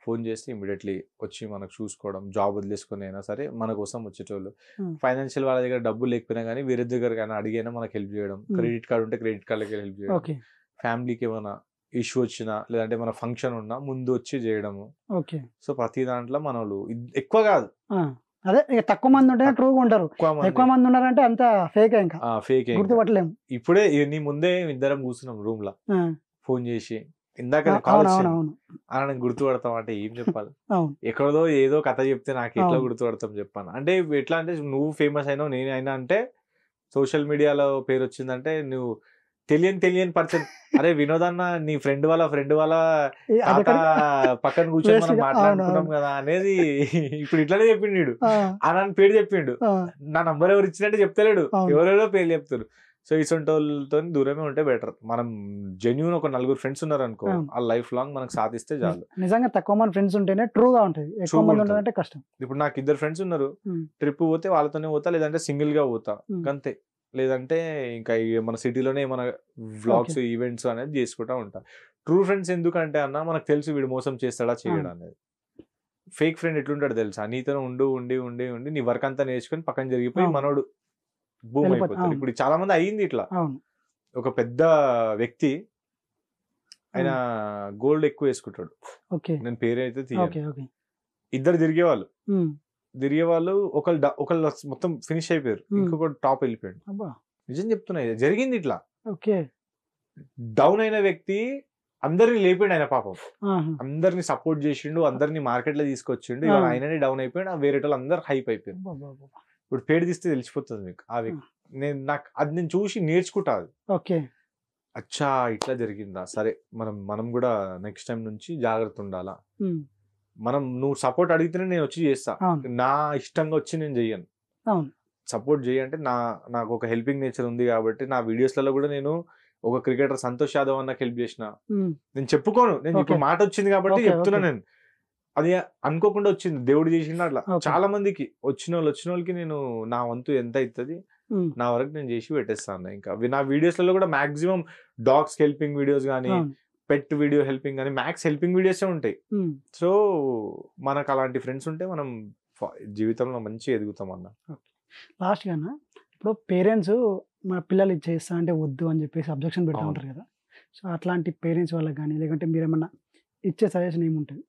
ఫోన్ చేస్తే ఇమీడియట్లీ వచ్చి మనకు చూసుకోవడం, జాబ్ వదిలేసుకొని అయినా సరే మన కోసం వచ్చేటోళ్ళు. ఉమ్, ఫైనాన్షియల్ వాళ్ళ దగ్గర డబ్బులు లేకపోయినా కానీ వేరే దగ్గర అడిగైనా మనకు హెల్ప్ చేయడం. ఉమ్, క్రెడిట్ కార్డు ఉంటే క్రెడిట్ కార్డులకి హెల్ప్ చేయడం. ఓకే ఫ్యామిలీకి ఏమైనా ఇష్యూ వచ్చినా, లేదంటే మన ఫంక్షన్ ఉన్నా ముందు వచ్చి చేయడము. ఓకే సో ప్రతి దాంట్లో మన వాళ్ళు ఎక్కువ కాదు, ఆ, అదే ఇక తక్కువ మంది ఉంటే ట్రూగా ఉంటారు, ఎక్కువ మంది ఉన్నారంటే అంత ఫేక్ ఇంకా ఫేక్. గుర్తుపట్టలేము. ఇప్పుడే నీ ముందే ఇద్దరం కూర్చున్నాం రూమ్ లో, ఆ, ఫోన్ చేసి ఇందాక అవును కాల్ అవును వచ్చింది అవును అని గుర్తుపడతాం అంటే ఏం చెప్పాలి? అవును ఎక్కడదో ఏదో కథ చెప్తే నాకు ఎట్లా అవును గుర్తుపడతాం చెప్పాను అంటే. ఎట్లా అంటే నువ్వు ఫేమస్ అయినావు, నేను అయినా అంటే సోషల్ మీడియాలో పేరు వచ్చిందంటే నువ్వు తెలియని పర్సన్. అరే వినోద్ అన్న నీ ఫ్రెండ్ వాళ్ళ అది తాత పక్కన కూర్చొని వేస్ట్ మనం అవును మాట్లాడుకున్నాం అవును కదా అనేది ఇప్పుడు ఇట్లానే చెప్పిండు వీడు. ఆ, అని పేరు చెప్పిండు, ఆ, నా నంబర్ ఎవరు ఇచ్చినట్టే చెప్తలేడు, అవును ఎవరెవరో పేర్లు చెప్తారు. సో ఇటువంటి వాళ్ళతో దూరమే ఉంటే బెటర్. మనం జెన్యూన్ ఒక 4 ఫ్రెండ్స్ ఉన్నారు అనుకో, అవును ఆ లైఫ్ లాంగ్ మనకు సాధిస్తే చాలు. నిజంగా తక్కువ మంది ఫ్రెండ్స్ ఉంటేనే ట్రూగా ఉంటుంది, ఎక్కువ ట్రూగా మంది ఉంటుంది. ఉండాలంటే కష్టం. ఇప్పుడు నాకు 2 ఫ్రెండ్స్ ఉన్నారు, ఉమ్, ట్రిప్ పోతే వాళ్ళతోనే పోతా, లేదంటే సింగిల్ గా పోతా ఉమ్, అంతే. లేదంటే ఇంకా మన సిటీలోనే మన ఓకే వ్లాగ్స్, ఈవెంట్స్ అనేది చేసుకుంటా ఉంటా. ట్రూ ఫ్రెండ్స్ ఎందుకంటే అన్న మనకు తెలుసు వీడు మోసం చేస్తాడా చేయడా అవును అనేది. ఫేక్ ఫ్రెండ్ ఎట్లుంటాడు తెలుసా, నీతో ఉండి నీ వర్క్ అంతా నేర్చుకొని పక్కన జరిగిపోయి అవును మనోడు భూమి వెళ్ళిపోతా. అయిపోతాడు. అవును ఇప్పుడు చాలా మంది అయ్యింది ఇట్లా. అవును ఒక పెద్ద వ్యక్తి, ఆయన అవును గోల్డ్ ఎక్కువ వేసుకుంటాడు, ఓకే నేను పేరు అయితే తీయను. ఓకే ఓకే ఇద్దరు తిరిగేవాళ్ళు, ఉమ్, ఒకళ్ళు మొత్తం ఫినిష్ అయిపోయారు, ఉమ్, ఇంకొకటి టాప్ వెళ్ళిపోయాడు. అబ్బా నిజం చెప్తున్నా, ఇది జరిగింది ఇట్లా. ఓకే డౌన్ అయిన వ్యక్తి అందరిని లేపాడు ఆయన పాపం, ఆహా, అందరిని సపోర్ట్ చేసిండు, అందరిని మార్కెట్ లో తీసుకొచ్చిండు. ఆ, ఇవాళ ఆయననే డౌన్ అయిపోయాడు, ఆ వేరే వాళ్ళు అందరు హైప్ అయిపోయారు. అబ్బా, అబ్బా, అబ్బా. ఇప్పుడు పేరు తీస్తే తెలిసిపోతుంది మీకు ఆ ఆ, వ్యక్తి. నేను చూసి నేర్చుకుంటా అది. ఓకే అచ్చా ఇట్లా జరిగిందా, సరే మనం కూడా నెక్స్ట్ టైం నుంచి జాగ్రత్త ఉండాలా. ఉమ్, నువ్వు సపోర్ట్ అడిగితేనే నేను వచ్చి చేస్తా, అవును నా ఇష్టంగా వచ్చి నేను చెయ్యను. అవును సపోర్ట్ చేయంటే నాకు ఒక హెల్పింగ్ నేచర్ ఉంది కాబట్టి నా వీడియోస్లలో కూడా నేను ఒక క్రికెటర్ సంతోష్ యాదవ్ అన్నకి హెల్ప్ చేసిన. ఉమ్, నేను చెప్పుకోను, నేను ఓకే ఇప్పుడు మాట వచ్చింది కాబట్టి ఓకే చెప్తున్నా. ఓకే నేను అది అనుకోకుండా వచ్చింది, దేవుడు చేసిండు అట్లా. ఓకే చాలా మందికి వచ్చిన వాళ్ళకి నేను నా వంతు ఎంత అవుతుంది ఉమ్, నా వరకు నేను చేసి పెట్టేస్తాను. ఇంకా నా వీడియోస్లలో కూడా మాక్సిమం డాగ్స్ హెల్పింగ్ వీడియోస్ కానీ, అవును పెట్ వీడియో హెల్పింగ్ కానీ, మ్యాక్స్ హెల్పింగ్ వీడియోసే ఉంటాయి. ఉమ్, సో మనకు అలాంటి ఫ్రెండ్స్ ఉంటే మనం జీవితంలో మంచిగా ఎదుగుతాం అన్న. ఓకే లాస్ట్గా అన్న, ఇప్పుడు పేరెంట్స్ మా పిల్లలు ఇది చేస్తా అంటే వద్దు అని చెప్పేసి అబ్జెక్షన్ పెడతా అవును, ఉంటారు కదా. సో అట్లాంటి పేరెంట్స్ వాళ్ళకి కానీ లేకుంటే మీరేమన్నా ఇచ్చే సజెషన్ ఏముంటుంది?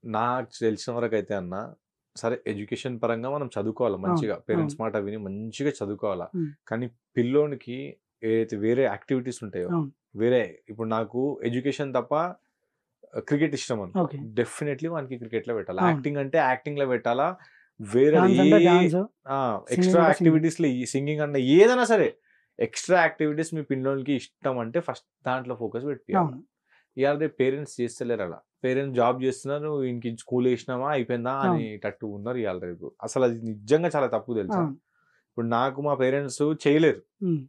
నాకు తెలిసిన వరకు అయితే అన్న, సరే ఎడ్యుకేషన్ పరంగా మనం చదువుకోవాలి అవును మంచిగా, అవును పేరెంట్స్ మాట విని మంచిగా చదువుకోవాలా. ఉమ్, కానీ పిల్లోనికి ఏదైతే వేరే యాక్టివిటీస్ ఉంటాయో, అవును వేరే ఇప్పుడు నాకు ఎడ్యుకేషన్ తప్ప క్రికెట్ ఇష్టం అనుకో, ఓకే డెఫినెట్లీ వానికి క్రికెట్ లో పెట్టాలి. అవును యాక్టింగ్ అంటే యాక్టింగ్ లో పెట్టాలా, వేరే డాన్స్ అంటే డాన్స్, సింగింగ్ ఎక్స్ట్రా అంటే సింగింగ్. యాక్టివిటీస్ లో సింగింగ్ అన్న ఏదైనా సరే ఎక్స్ట్రా యాక్టివిటీస్ మీ పిల్లోనికి ఇష్టం అంటే ఫస్ట్ దాంట్లో ఫోకస్ పెట్టియాలి. అవును ఇవాళ రేపు పేరెంట్స్ చేస్తలేరు అలా. పేరెంట్స్ జాబ్ చేస్తున్నారు, ఇంటికి స్కూల్ వేసినామా అయిపోయిందా అని అవును టట్టు ఉన్నారు ఇవాళ రేపు. అసలు అది నిజంగా చాలా తప్పు తెలుసా. అవును ఇప్పుడు నాకు మా పేరెంట్స్ చేయలేరు, ఉమ్,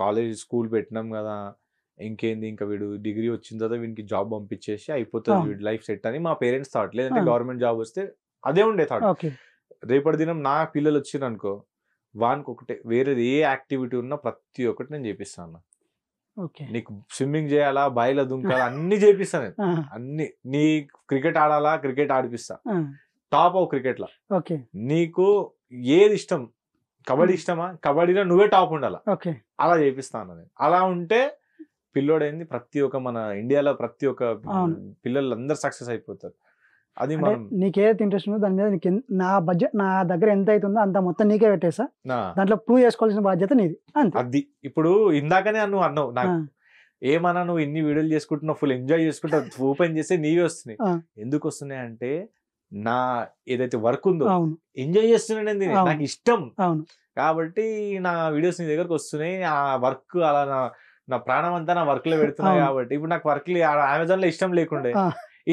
కాలేజ్ స్కూల్ పెట్టినాం కదా, ఇంకేంది ఇంకా వీడు డిగ్రీ వచ్చిన తర్వాత వీనికి జాబ్ పంపించేసి అయిపోతుంది వీడి లైఫ్ సెట్ అని మా పేరెంట్స్ థాట్. లేదంటే గవర్నమెంట్ జాబ్ వస్తే అదే ఉండే థాట్. రేపటి దినం నా పిల్లలు వచ్చిన అనుకో వానికి ఒకటే వేరేది ఏ యాక్టివిటీ ఉన్నా ప్రతి ఒక్కటి నేను చేపిస్తాను. నీకు స్విమ్మింగ్ చేయాలా, బాయిలో దుంకాలా అన్ని చేపిస్తాను నేను. అన్ని నీ క్రికెట్ ఆడాలా, క్రికెట్ ఆడిపిస్తా, టాప్ అవు క్రికెట్ లా. నీకు ఏది ఇష్టం, కబడ్డీ ఇష్టమా, కబడ్డీలో నువ్వే టాప్ ఉండాలా, అలా చేపిస్తాను నేను. అలా ఉంటే పిల్లోడైంది ప్రతి ఒక్క మన ఇండియాలో ప్రతి ఒక్క పిల్లలు అందరు సక్సెస్ అయిపోతారు. అది మనం నీకేదైతే ఇంట్రెస్ట్ ఉందో దాని మీద నీకు నా బడ్జెట్ నా దగ్గర ఎంత అవుతుందో అంత మొత్తం నీకే పెట్టేసా, దాంట్లో ప్రూవ్ చేసుకోవాల్సిన బాధ్యత నీది. అది ఇప్పుడు ఇందాకనే నువ్వు అన్నావు నాకు ఏమన్నా నువ్వు ఇన్ని వీడియోలు చేసుకుంటున్నావు, ఫుల్ ఎంజాయ్ చేసుకుంటా, ఓపెన్ చేస్తే నీవే వస్తున్నాయి. ఎందుకు వస్తున్నాయి అంటే నా ఏదైతే వర్క్ ఉందో ఎంజాయ్ చేస్తున్నాను, నాకు ఇష్టం కాబట్టి నా వీడియోస్ నీ దగ్గరకు వస్తున్నాయి. ఆ వర్క్ అలా నా ప్రాణం అంతా నా వర్క్ లో పెడుతున్నాయి కాబట్టి. ఇప్పుడు నాకు వర్క్ అమెజాన్ లో ఇష్టం లేకుండే,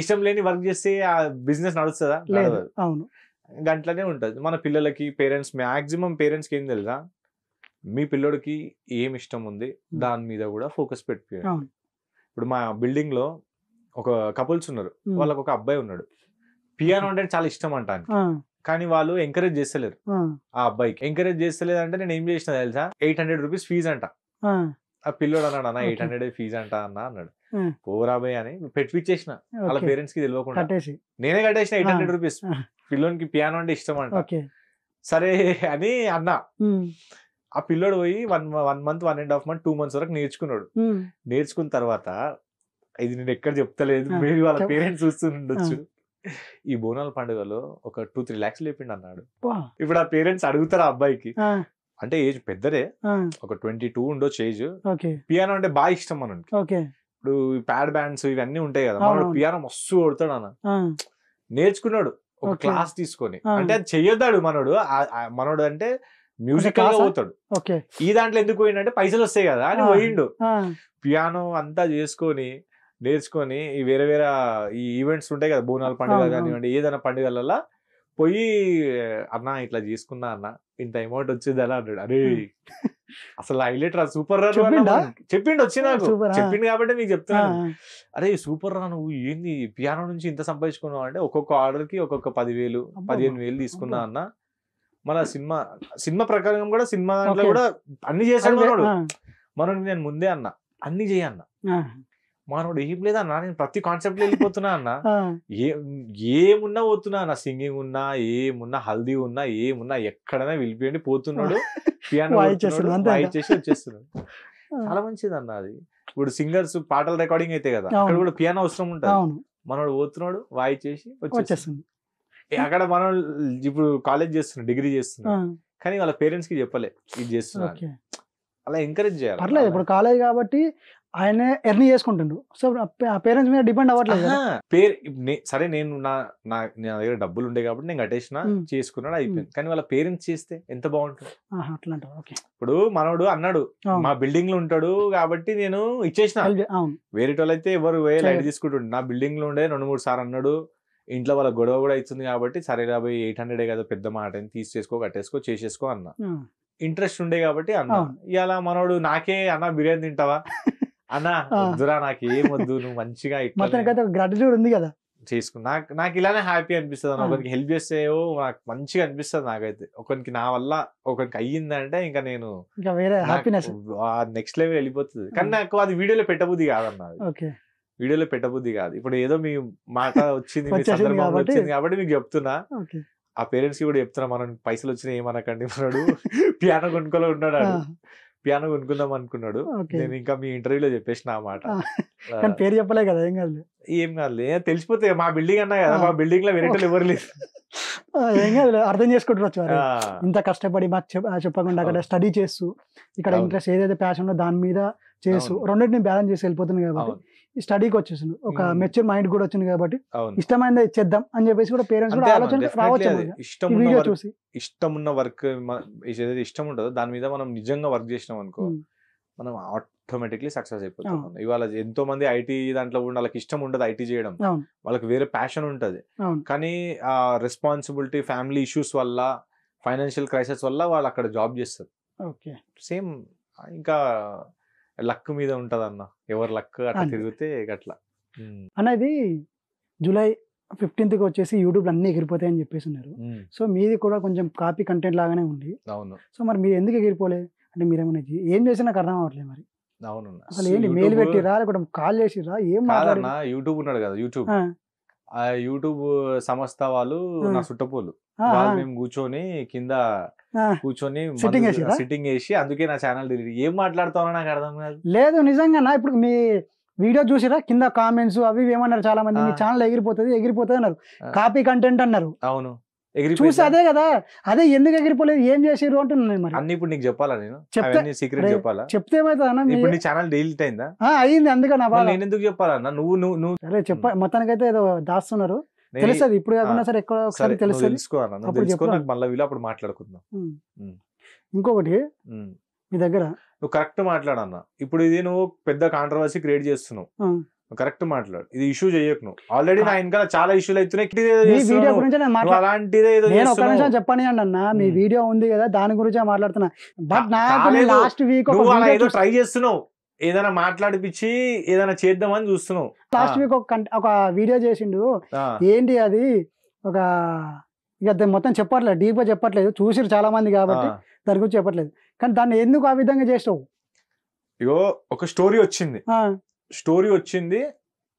ఇష్టం లేని వర్క్ చేస్తే ఆ బిజినెస్ నడుస్తుందా? గంటలనే ఉంటది. మన పిల్లలకి పేరెంట్స్ మాక్సిమం పేరెంట్స్కి ఏం తెలుసా, మీ పిల్లడికి ఏం ఇష్టం ఉంది దాని మీద కూడా ఫోకస్ పెట్టిపోయాడు. ఇప్పుడు మా బిల్డింగ్ లో ఒక కపుల్స్ ఉన్నారు, వాళ్ళకి ఒక అబ్బాయి ఉన్నాడు, పియానో అంటే చాలా ఇష్టం అంటాను, కానీ వాళ్ళు ఎంకరేజ్ చేస్తలేరు. ఆ అబ్బాయికి ఎంకరేజ్ చేస్తలేదు అంటే నేను ఏం చేసిన తెలుసా, 800 రూపీస్ ఫీజు అంట. ఆ పిల్లోడు అన్నాడు, అన్న 800 ఫీజు అంట అన్న అన్నాడు. పోరాబాయ్ అని పెట్టిచ్చేసిన వాళ్ళ పేరెంట్స్ కి తెలియకుండా. నేనే కట్టేసిన 800 రూపీస్. పిల్లోనికి పియానో అంటే ఇష్టం అంట. సరే అని అన్నా. ఆ పిల్లోడు పోయి 1 month 1.5 month 2 months వరకు నేర్చుకున్నాడు. నేర్చుకున్న తర్వాత ఇది నేను ఎక్కడ చెప్తలేదు, మేబీ వాళ్ళ పేరెంట్స్ చూస్తుండొచ్చు, ఈ బోనాల పండుగలో ఒక 2-3 lakhs లేపిండి అన్నాడు. ఇప్పుడు ఆ పేరెంట్స్ అడుగుతారు ఆ అబ్బాయికి, అంటే ఏజ్ పెద్దరే, ఒక 22 ఉండొచ్చు ఏజ్. పియానో అంటే బాగా ఇష్టం మనకి. ఇప్పుడు ప్యాడ్ బ్యాండ్స్ ఇవన్నీ ఉంటాయి కదా, మనోడు పియానో మస్తు కొడతాడు అన్న. నేర్చుకున్నాడు ఒక క్లాస్ తీసుకొని. అంటే అది చెయ్యొద్దాడు మనోడు. మనోడు అంటే మ్యూజికల్ గా పోతాడు. ఈ దాంట్లో ఎందుకు పోయిండంటే పైసలు వస్తాయి కదా అని పోయిండు. పియానో అంతా చేసుకొని నేర్చుకొని ఈ వేరే వేరే ఈ ఈవెంట్స్ ఉంటాయి కదా, బోనాల పండుగ కానివ్వండి ఏదైనా పండుగలలో పోయి అన్న ఇట్లా చేసుకున్నా అన్న ఇంత అమౌంట్ వచ్చింది అలా అన్నాడు. అరే అసలు హైలైట్ రా, సూపర్ రా చెప్పిండు. వచ్చి నాకు చెప్పిండు కాబట్టి మీకు చెప్తున్నాను. అరే సూపర్ రా, నువ్వు ఏంది పియానో నుంచి ఇంత సంపాదించుకున్నావు అంటే ఒక్కొక్క ఆర్డర్ కి ఒక్కొక్క 10,000 15,000 తీసుకున్నా అన్న. మన సినిమా ప్రకారం కూడా సినిమా దాంట్లో కూడా అన్ని చేశాడు మనోడు. మనోడు నేను ముందే అన్న అన్ని చేయన్న, మనోడు ఏం లేదన్నా నేను ప్రతి కాన్సెప్ట్ వెళ్ళిపోతున్నా అన్న. ఏమున్నా పోతున్నా అన్న, సింగింగ్ ఉన్నా ఏమున్నా, హల్దీ ఉన్నా ఏమున్నా, ఎక్కడైనా వెళ్ళిపోయండి పోతున్నాడు, పియానో వాయించేసి వచ్చేస్తున్నాడు. చాలా మంచిది అన్న అది. ఇప్పుడు సింగర్స్ పాటల రికార్డింగ్ అయితే కదా, అక్కడ కూడా పియానో అవసరం ఉంటుంది. మనోడు పోతున్నాడు వాయించేసి వచ్చేస్తుంది. అక్కడ మనం ఇప్పుడు కాలేజ్ చేస్తున్నాడు, డిగ్రీ చేస్తున్నాడు, కానీ వాళ్ళ పేరెంట్స్ కి చెప్పలే ఇది చేస్తున్నాడు. అలా ఎంకరేజ్ చేయాలి. పర్లేదు, ఇప్పుడు కాలేజ్ కాబట్టి ఆయన ఎర్న్ చేసుకుంటుండు, సో పేరెంట్స్ మీద డిపెండ్ అవ్వట్లేదు. సరే నేను నా దగ్గర డబ్బులు ఉండే కాబట్టి నేను కట్టేసిన చేసుకున్నాడు అయిపోయింది. కానీ వాళ్ళ పేరెంట్స్ చేస్తే ఎంత బాగుంటుంది. ఇప్పుడు మనోడు అన్నాడు మా బిల్డింగ్ లో ఉంటాడు కాబట్టి నేను ఇచ్చేసిన, వేరే వాళ్ళైతే ఎవరు లైట్ తీసుకుంటుండే. నా బిల్డింగ్ లో ఉండే 2-3 సార్లు అన్నాడు, ఇంట్లో వాళ్ళ గొడవ కూడా అవుతుంది కాబట్టి సరే 800 కదా పెద్ద మాట అని తీసేసుకో కట్టేసుకో చేసేసుకో అన్నా. ఇంట్రెస్ట్ ఉండే కాబట్టి అన్నా. ఇలా మనోడు నాకే అన్న బిర్యానీ తింటావా అన్నా, వద్దురా నాకు ఏం వద్దు, నువ్వు మంచిగా గ్రాటిట్యూడ్ ఉంది కదా చేసుకున్నా. నాకు ఇలానే హ్యాపీ అనిపిస్తుంది అన్న. ఒకరికి హెల్ప్ చేస్తే నాకు మంచిగా అనిపిస్తుంది. నాకైతే ఒకరికి నా వల్ల ఒకరికి అయ్యిందంటే ఇంకా నేను నెక్స్ట్ లెవెల్ వెళ్ళిపోతుంది. కానీ నాకు అది వీడియోలో పెట్టబుద్ధి కాదన్న, వీడియోలో పెట్టబుద్ధి కాదు. ఇప్పుడు ఏదో మీ మాట వచ్చింది కాబట్టి మీకు చెప్తున్నా. ఆ పేరెంట్స్ కి కూడా చెప్తున్నా, మనం పైసలు వచ్చినా ఏమనకండి, మనడు పియానో కొనుక్కోలో ఉన్నాడు, పియానో కొనుక్కుందాం అనుకున్నాడు. నేను ఇంకా మీ ఇంటర్వ్యూలో చెప్పేసిన ఆ మాట. పేరు చెప్పలే కదా, ఏం కాదు తెలిసిపోతే మా బిల్డింగ్ అన్నా కదా, మా బిల్డింగ్ లో వెరైటీలు ఎవరు లేదు, ఏం కాదు అర్థం చేసుకుంటారు. ఇంత కష్టపడి మాకు చెప్పకుండా అక్కడ స్టడీ చేస్తూ ఇక్కడ ఇంట్రెస్ట్ ఏదైతే ప్యాషన్ ఉందో దాని మీద చేస్తూ రెండింటిని బ్యాలెన్స్ చేసి వెళ్ళిపోతుంది కాబట్టి స్టడీకి వచ్చేసింది, ఒక మెచ్యూర్ మైండ్ కూడా వచ్చింది కాబట్టి ఇష్టమైనది చేద్దాం అని చెప్పేసి కూడా పేరెంట్స్ కూడా ఆలోచన రావచ్చు. ఇష్టం ఉన్న వర్క్ ఏదైతే ఇష్టం ఉంటుందో దాని మీద మనం నిజంగా వర్క్ చేసినాం అనుకో, మనం ఆటోమేటిక్లీ సక్సెస్ అయిపోతాం. ఇవాళ ఎంతో మంది ఐటీ దాంట్లో కూడా వాళ్ళకి ఇష్టం ఉండదు ఐటీ చేయడం, వాళ్ళకి వేరే ప్యాషన్ ఉంటది, కానీ ఆ రెస్పాన్సిబిలిటీ ఫ్యామిలీ ఇష్యూస్ వల్ల ఫైనాన్షియల్ క్రైసిస్ వల్ల వాళ్ళు అక్కడ జాబ్ చేస్తారు. సేమ్ ఇంకా లక్ మీద ఉంటది అన్న, ఎవరు లక్ అట్లా అంతే. తిరిగితే అట్లా. అనేది జూలై 15th వచ్చేసి యూట్యూబ్ అన్ని ఎగిరిపోతాయని చెప్పేసి ఉన్నారు. సో మీది కూడా కొంచెం కాపీ కంటెంట్ లాగానే ఉంది. అవును. సో మరి మీరు ఎందుకు ఎగిరిపోలేదు అంటే మీరేమైనా ఏం చేసినా నాకు అర్థం అవ్వట్లేదు మరి. అవును. అసలు ఏంటి మెయిల్ పెట్టిరా లేకపోతే కాల్ చేసిరా ఏం మాట్లాడారు? కాదన్న, యూట్యూబ్ ఉన్నాడు కదా, యూట్యూబ్ ఆ యూట్యూబ్ సంస్థ వాళ్ళు నా సుట్టపోలు, వాళ్ళు మేము కూర్చొని కింద కూర్చొని సిట్టింగ్ వేసి అందుకే నా ఛానల్ డిలీట్. ఏం మాట్లాడుతానో నాకు అర్థం కాదు. లేదు నిజంగా ఇప్పుడు మీ వీడియో చూసిరా కింద కామెంట్స్ అవి ఏమన్నారు చాలా మంది, మీ ఛానల్ ఎగిరిపోతుంది అన్నారు, కాపీ కంటెంట్ అన్నారు. అవును, చూసి అదే కదా, అదే ఎందుకు ఎగిరిపోలేదు ఏం చేసిర్రు అంటున్నాను. మరి అన్ని ఇప్పుడు నీకు చెప్పాలా, నేను సీక్రెట్ చెప్పాలా? చెప్తే ఇప్పుడు నీ ఛానల్ డిలీట్ అయిందా? అయింది, అందుకని నేను ఎందుకు చెప్పాలన్నా? నువ్వు సరే మొత్తానికైతే ఏదో దాస్తున్నారు, తెలుస్తుంది ఇప్పుడు కాకుండా సరే ఎక్కడ ఒకసారి తెలుసుకో, మళ్ళీ వీళ్ళు అప్పుడు మాట్లాడుకుందాం. ఇంకొకటి మీ దగ్గర నువ్వు కరెక్ట్ మాట్లాడన్నా. ఇప్పుడు ఇది నువ్వు పెద్ద కాంట్రవర్సీ క్రియేట్ చేస్తున్నావు, కరెక్ట్ మాట్లాడు, ఇది ఇష్యూ చేయకు. నువ్వు ఆల్రెడీ నా ఇంకా చాలా ఇష్యూలు అవుతున్నాయి. వీడియో గురించి అలాంటిదే చెప్పని అన్న, మీ వీడియో ఉంది కదా దాని గురించి మాట్లాడుతున్నా. బట్ లాస్ట్ వీక్ ఏదో ట్రై చేస్తున్నావు, ఏదైనా మాట్లాడిపించి ఏదైనా చేద్దామని చూస్తున్నావు. లాస్ట్ వీక్ ఒక వీడియో చేసిండు, ఏంటి అది ఒక ఇక మొత్తం చెప్పట్లేదు, డీప్ గా చెప్పట్లేదు, చూసిరు చాలా మంది కాబట్టి దాని గురించి చెప్పట్లేదు. కానీ దాన్ని ఎందుకు ఆ విధంగా చేసావు? ఇగో ఒక స్టోరీ వచ్చింది,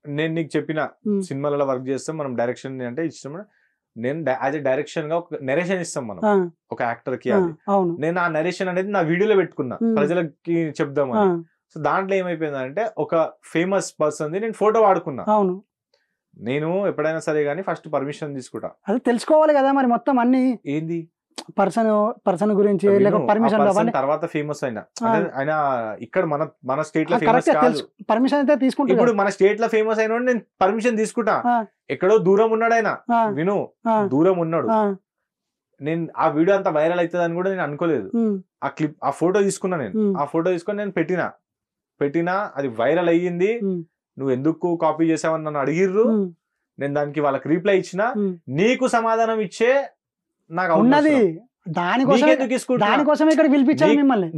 నేను నీకు చెప్పిన సినిమాలలో వర్క్ చేస్తాం మనం, డైరెక్షన్ అంటే ఇష్టం, నేను యాజ్ ఎ డైరెక్షన్ గా ఒక నెరేషన్ ఇస్తాం మనం ఒక యాక్టర్ కి. అది నేను ఆ నెరేషన్ అనేది నా వీడియోలో పెట్టుకున్నా ప్రజలకి చెప్దామని. సో దాంట్లో ఏమైపోయిందంటే ఒక ఫేమస్ పర్సన్ నేను ఫోటో వాడుకున్నా. నేను ఎప్పుడైనా సరే గానీ ఫస్ట్ పర్మిషన్ తీసుకుంటా, అది తెలుసుకోవాలి కదా మరి మొత్తం అన్ని ఏంది పర్సన్ గురించి పర్మిషన్ తర్వాత ఫేమస్ అయినా ఆయన ఇక్కడ మన స్టేట్ లో ఫేమస్ కాదు, పర్మిషన్ అయితే తీసుకుంటా. ఇప్పుడు మన స్టేట్ లో ఫేమస్ అయిన నేను పర్మిషన్ తీసుకుంటా. ఎక్కడో దూరం ఉన్నాడు ఆయన, విను, దూరం ఉన్నాడు. నేను ఆ వీడియో అంత వైరల్ అవుతుంది అని కూడా నేను అనుకోలేదు. ఆ ఫోటో తీసుకున్నా, నేను ఆ ఫోటో తీసుకొని నేను పెట్టినా అది వైరల్ అయ్యింది. నువ్వు ఎందుకు కాపీ చేసావని నన్ను అడిగిర్రు, నేను దానికి వాళ్ళకి రీప్లై ఇచ్చిన, నీకు సమాధానం ఇచ్చే నాకు ఉన్నది, దానికోసం ఇక్కడ పిలిపించాను మిమ్మల్ని.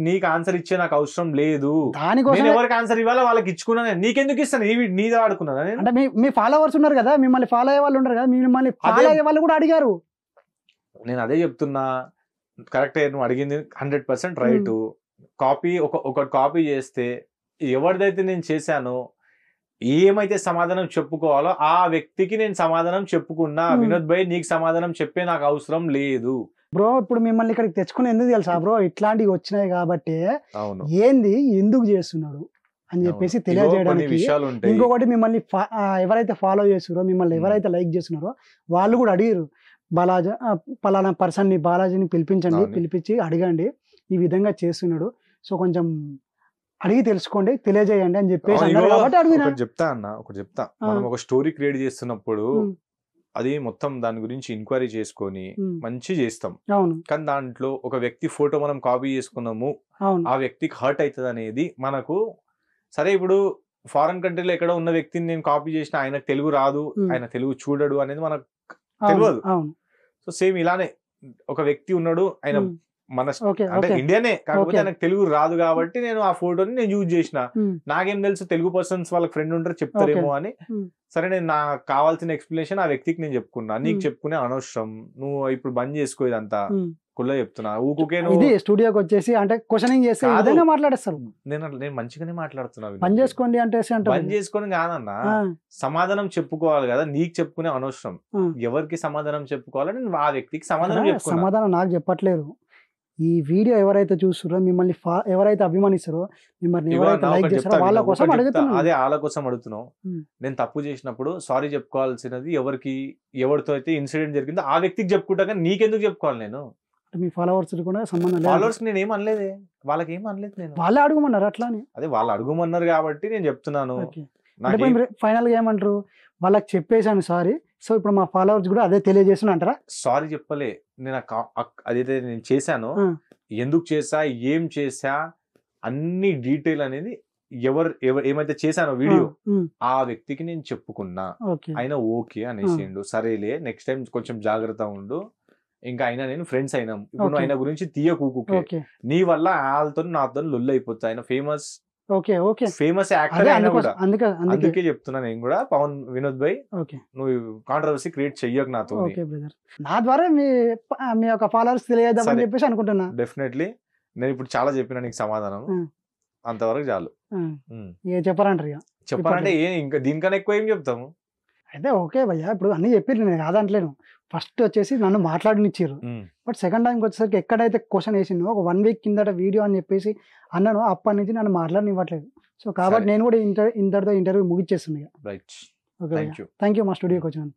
నీకు ఆన్సర్ ఇచ్చే నాకు అవసరం లేదు, దానికోసం ఎవరికి ఆన్సర్ ఇవ్వాలో వాళ్ళకి ఇచ్చుకున్నా. నీకెందుకు ఇస్తాను, నీదే వాడుకున్నా. అంటే మీ ఫాలోవర్స్ ఉన్నారు కదా, మిమ్మల్ని ఫాలో అయ్యే వాళ్ళు ఉన్నారు కదా, మిమ్మల్ని ఫాలో అయ్యే వాళ్ళు కూడా అడిగారు. నేను అదే చెప్తున్నా, కరెక్టే, నువ్వు అడిగింది 100% రైట్. ఒకటి కాపీ చేస్తే ఎవరిదైతే నేను చేశానో ఏమైతే సమాధానం చెప్పుకోవాలో ఆ వ్యక్తికి నేను సమాధానం చెప్పుకున్నా. వినోద్ భాయ్ నీకు సమాధానం చెప్పే నాకు అవసరం లేదు బ్రో. ఇప్పుడు మిమ్మల్ని ఇక్కడికి తెచ్చుకుని ఎందుకు తెలుసా బ్రో, ఇట్లాంటివి వచ్చినాయి కాబట్టి ఏంది ఎందుకు చేస్తున్నాడు అని చెప్పేసి తెలియజేయడానికి. ఇంకొకటి మిమ్మల్ని ఎవరైతే ఫాలో చేస్తున్నారో, మిమ్మల్ని ఎవరైతే లైక్ చేస్తున్నారో వాళ్ళు కూడా అడిగారు, పలానా పర్సన్ని బాలాజీని పిలిపించి అడగండి, ఈ విధంగా చేస్తున్నాడు, సో కొంచెం అడిగి తెలుసుకోండి, తెలియజేయండి అని చెప్పేసి చెప్తా అన్న. ఒకటి చెప్తా, మనం ఒక స్టోరీ క్రియేట్ చేస్తున్నప్పుడు అది మొత్తం దాని గురించి ఎంక్వైరీ చేసుకొని మంచి చేస్తాం. కానీ దాంట్లో ఒక వ్యక్తి ఫోటో మనం కాపీ చేసుకున్నాము, ఆ వ్యక్తికి హర్ట్ అవుతుంది అనేది మనకు. సరే ఇప్పుడు ఫారెన్ కంట్రీలో ఎక్కడ ఉన్న వ్యక్తిని నేను కాపీ చేసిన, ఆయనకు తెలుగు రాదు, ఆయన తెలుగు చూడడు అనేది మనకు తెలియదు. సో సేమ్ ఇలానే ఒక వ్యక్తి ఉన్నాడు, ఆయన మన అంటే ఇండియానే, కాకపోతే ఆయనకు తెలుగు రాదు కాబట్టి నేను ఆ ఫోటోని నేను యూజ్ చేసిన. నాకేం తెలుసు తెలుగు పర్సన్స్ వాళ్ళకి ఫ్రెండ్ ఉంటారు చెప్తారేమో అని. సరే నేను నాకు కావాల్సిన ఎక్స్ప్లెనేషన్ ఆ వ్యక్తికి నేను చెప్పుకున్నా, నీకు చెప్పుకునే అనవసరం, నువ్వు ఇప్పుడు బంద్ చేసుకో ఇదంతా కుల్లో చెప్తున్నా. ఊకే స్టూడియోకి వచ్చేసి అంటే క్వశ్చనింగ్ చేసి మాట్లాడేస్తారు. నేను మంచిగానే మాట్లాడుతున్నా, బంద్ చేసుకోండి అంటే బంద్ చేసుకొని కాదన్నా, సమాధానం చెప్పుకోవాలి కదా, నీకు చెప్పుకునే అనవసరం, ఎవరికి సమాధానం చెప్పుకోవాలని నేను ఆ వ్యక్తికి సమాధానం నాకు చెప్పట్లేదు. ఈ వీడియో ఎవరైతే చూస్తారో, మిమ్మల్ని ఎవరైతే అభిమానిస్తారో, మిమ్మల్ని ఎవరైతే లైక్ చేస్తారో వాళ్ళ కోసం అడుగుతున్నా. అదే వాళ్ళ కోసం అడుగుతున్నావు. నేను తప్పు చేసినప్పుడు సారీ చెప్పుకోవాల్సినది ఎవరితో అయితే ఇన్సిడెంట్ జరిగిందో ఆ వ్యక్తికి చెప్పుకుంటా, కానీ నీకెందుకు చెప్పుకోవాలి? నేను మీ ఫాలోవర్స్ కూడా సంబంధం లేదు. ఫాలోవర్స్ నేను ఏం అనలేదే, వాళ్ళకి ఏం అనలేదు, నేను వాళ్ళే అడుగుమన్నారు అట్లా అని. అదే వాళ్ళు అడుగుమన్నారు కాబట్టి నేను చెప్తున్నాను. ఫైనల్ గా ఏమంటారు, వాళ్ళకి చెప్పేశాను సారీ, సో ఇప్పుడు మా ఫాలోవర్స్ కూడా అదే తెలియజేస్తున్నా అంటారా? సారీ చెప్పలే, నేను అదైతే నేను చేశాను, ఎందుకు చేసా, ఏం చేసా, అన్ని డీటెయిల్ అనేది ఏమైతే చేశానో వీడియో ఆ వ్యక్తికి నేను చెప్పుకున్నా. ఆయన ఓకే అనేసిండు, సరేలే నెక్స్ట్ టైం కొంచెం జాగ్రత్త ఉండు, ఇంకా అయినా నేను ఫ్రెండ్స్ అయినాం. ఇప్పుడు నువ్వు Okay. ఆయన గురించి తీయకు ఊకుకే. ఓకే నీ వల్ల వాళ్ళతో నాతో లొల్లి అయిపోతుంది. ఆయన ఫేమస్ ఓకే ఓకే యాక్టర్ అదే అయినా కూడా. అందుకే అందుకే చెప్తున్నా నేను కూడా, పవన్ వినోద్ భాయ్ ఓకే నువ్వు కాంట్రవర్సీ క్రియేట్ చెయ్యకు నాతో. ఓకే బ్రదర్, నా ద్వారా మీ యొక్క ఫాలోవర్స్ తెలియజేద్దామని సరే. చెప్పేసి అనుకుంటున్నా. డెఫినెట్లీ నేను ఇప్పుడు చాలా చెప్పిన నీకు సమాధానం, ఉం. అంతవరకు చాలు. ఇక చెప్పారంటారు ఇక. చెప్పాలంటే ఇంకా దీనికన్నా ఎక్కువ ఏం చెప్తాము. అయితే ఓకే భయ్యా, ఇప్పుడు అన్ని చెప్పారు, నేను కాదంటలేను. ఫస్ట్ వచ్చేసి నన్ను మాట్లాడనిచ్చారు, బట్ సెకండ్ టైంకి వచ్చేసరికి ఎక్కడైతే క్వశ్చన్ వేసిందో ఒక 1 వీక్ కిందట వీడియో అని చెప్పేసి అన్నాను, అప్పటి నుంచి నన్ను మాట్లాడనివ్వట్లేదు. సో కాబట్టి సరే. నేను కూడా ఇంతటితో ఇంటర్వ్యూ ముగిచ్చేస్తుంది. Right, okay thank you. Thank you మా స్టూడియోకి వచ్చినాను.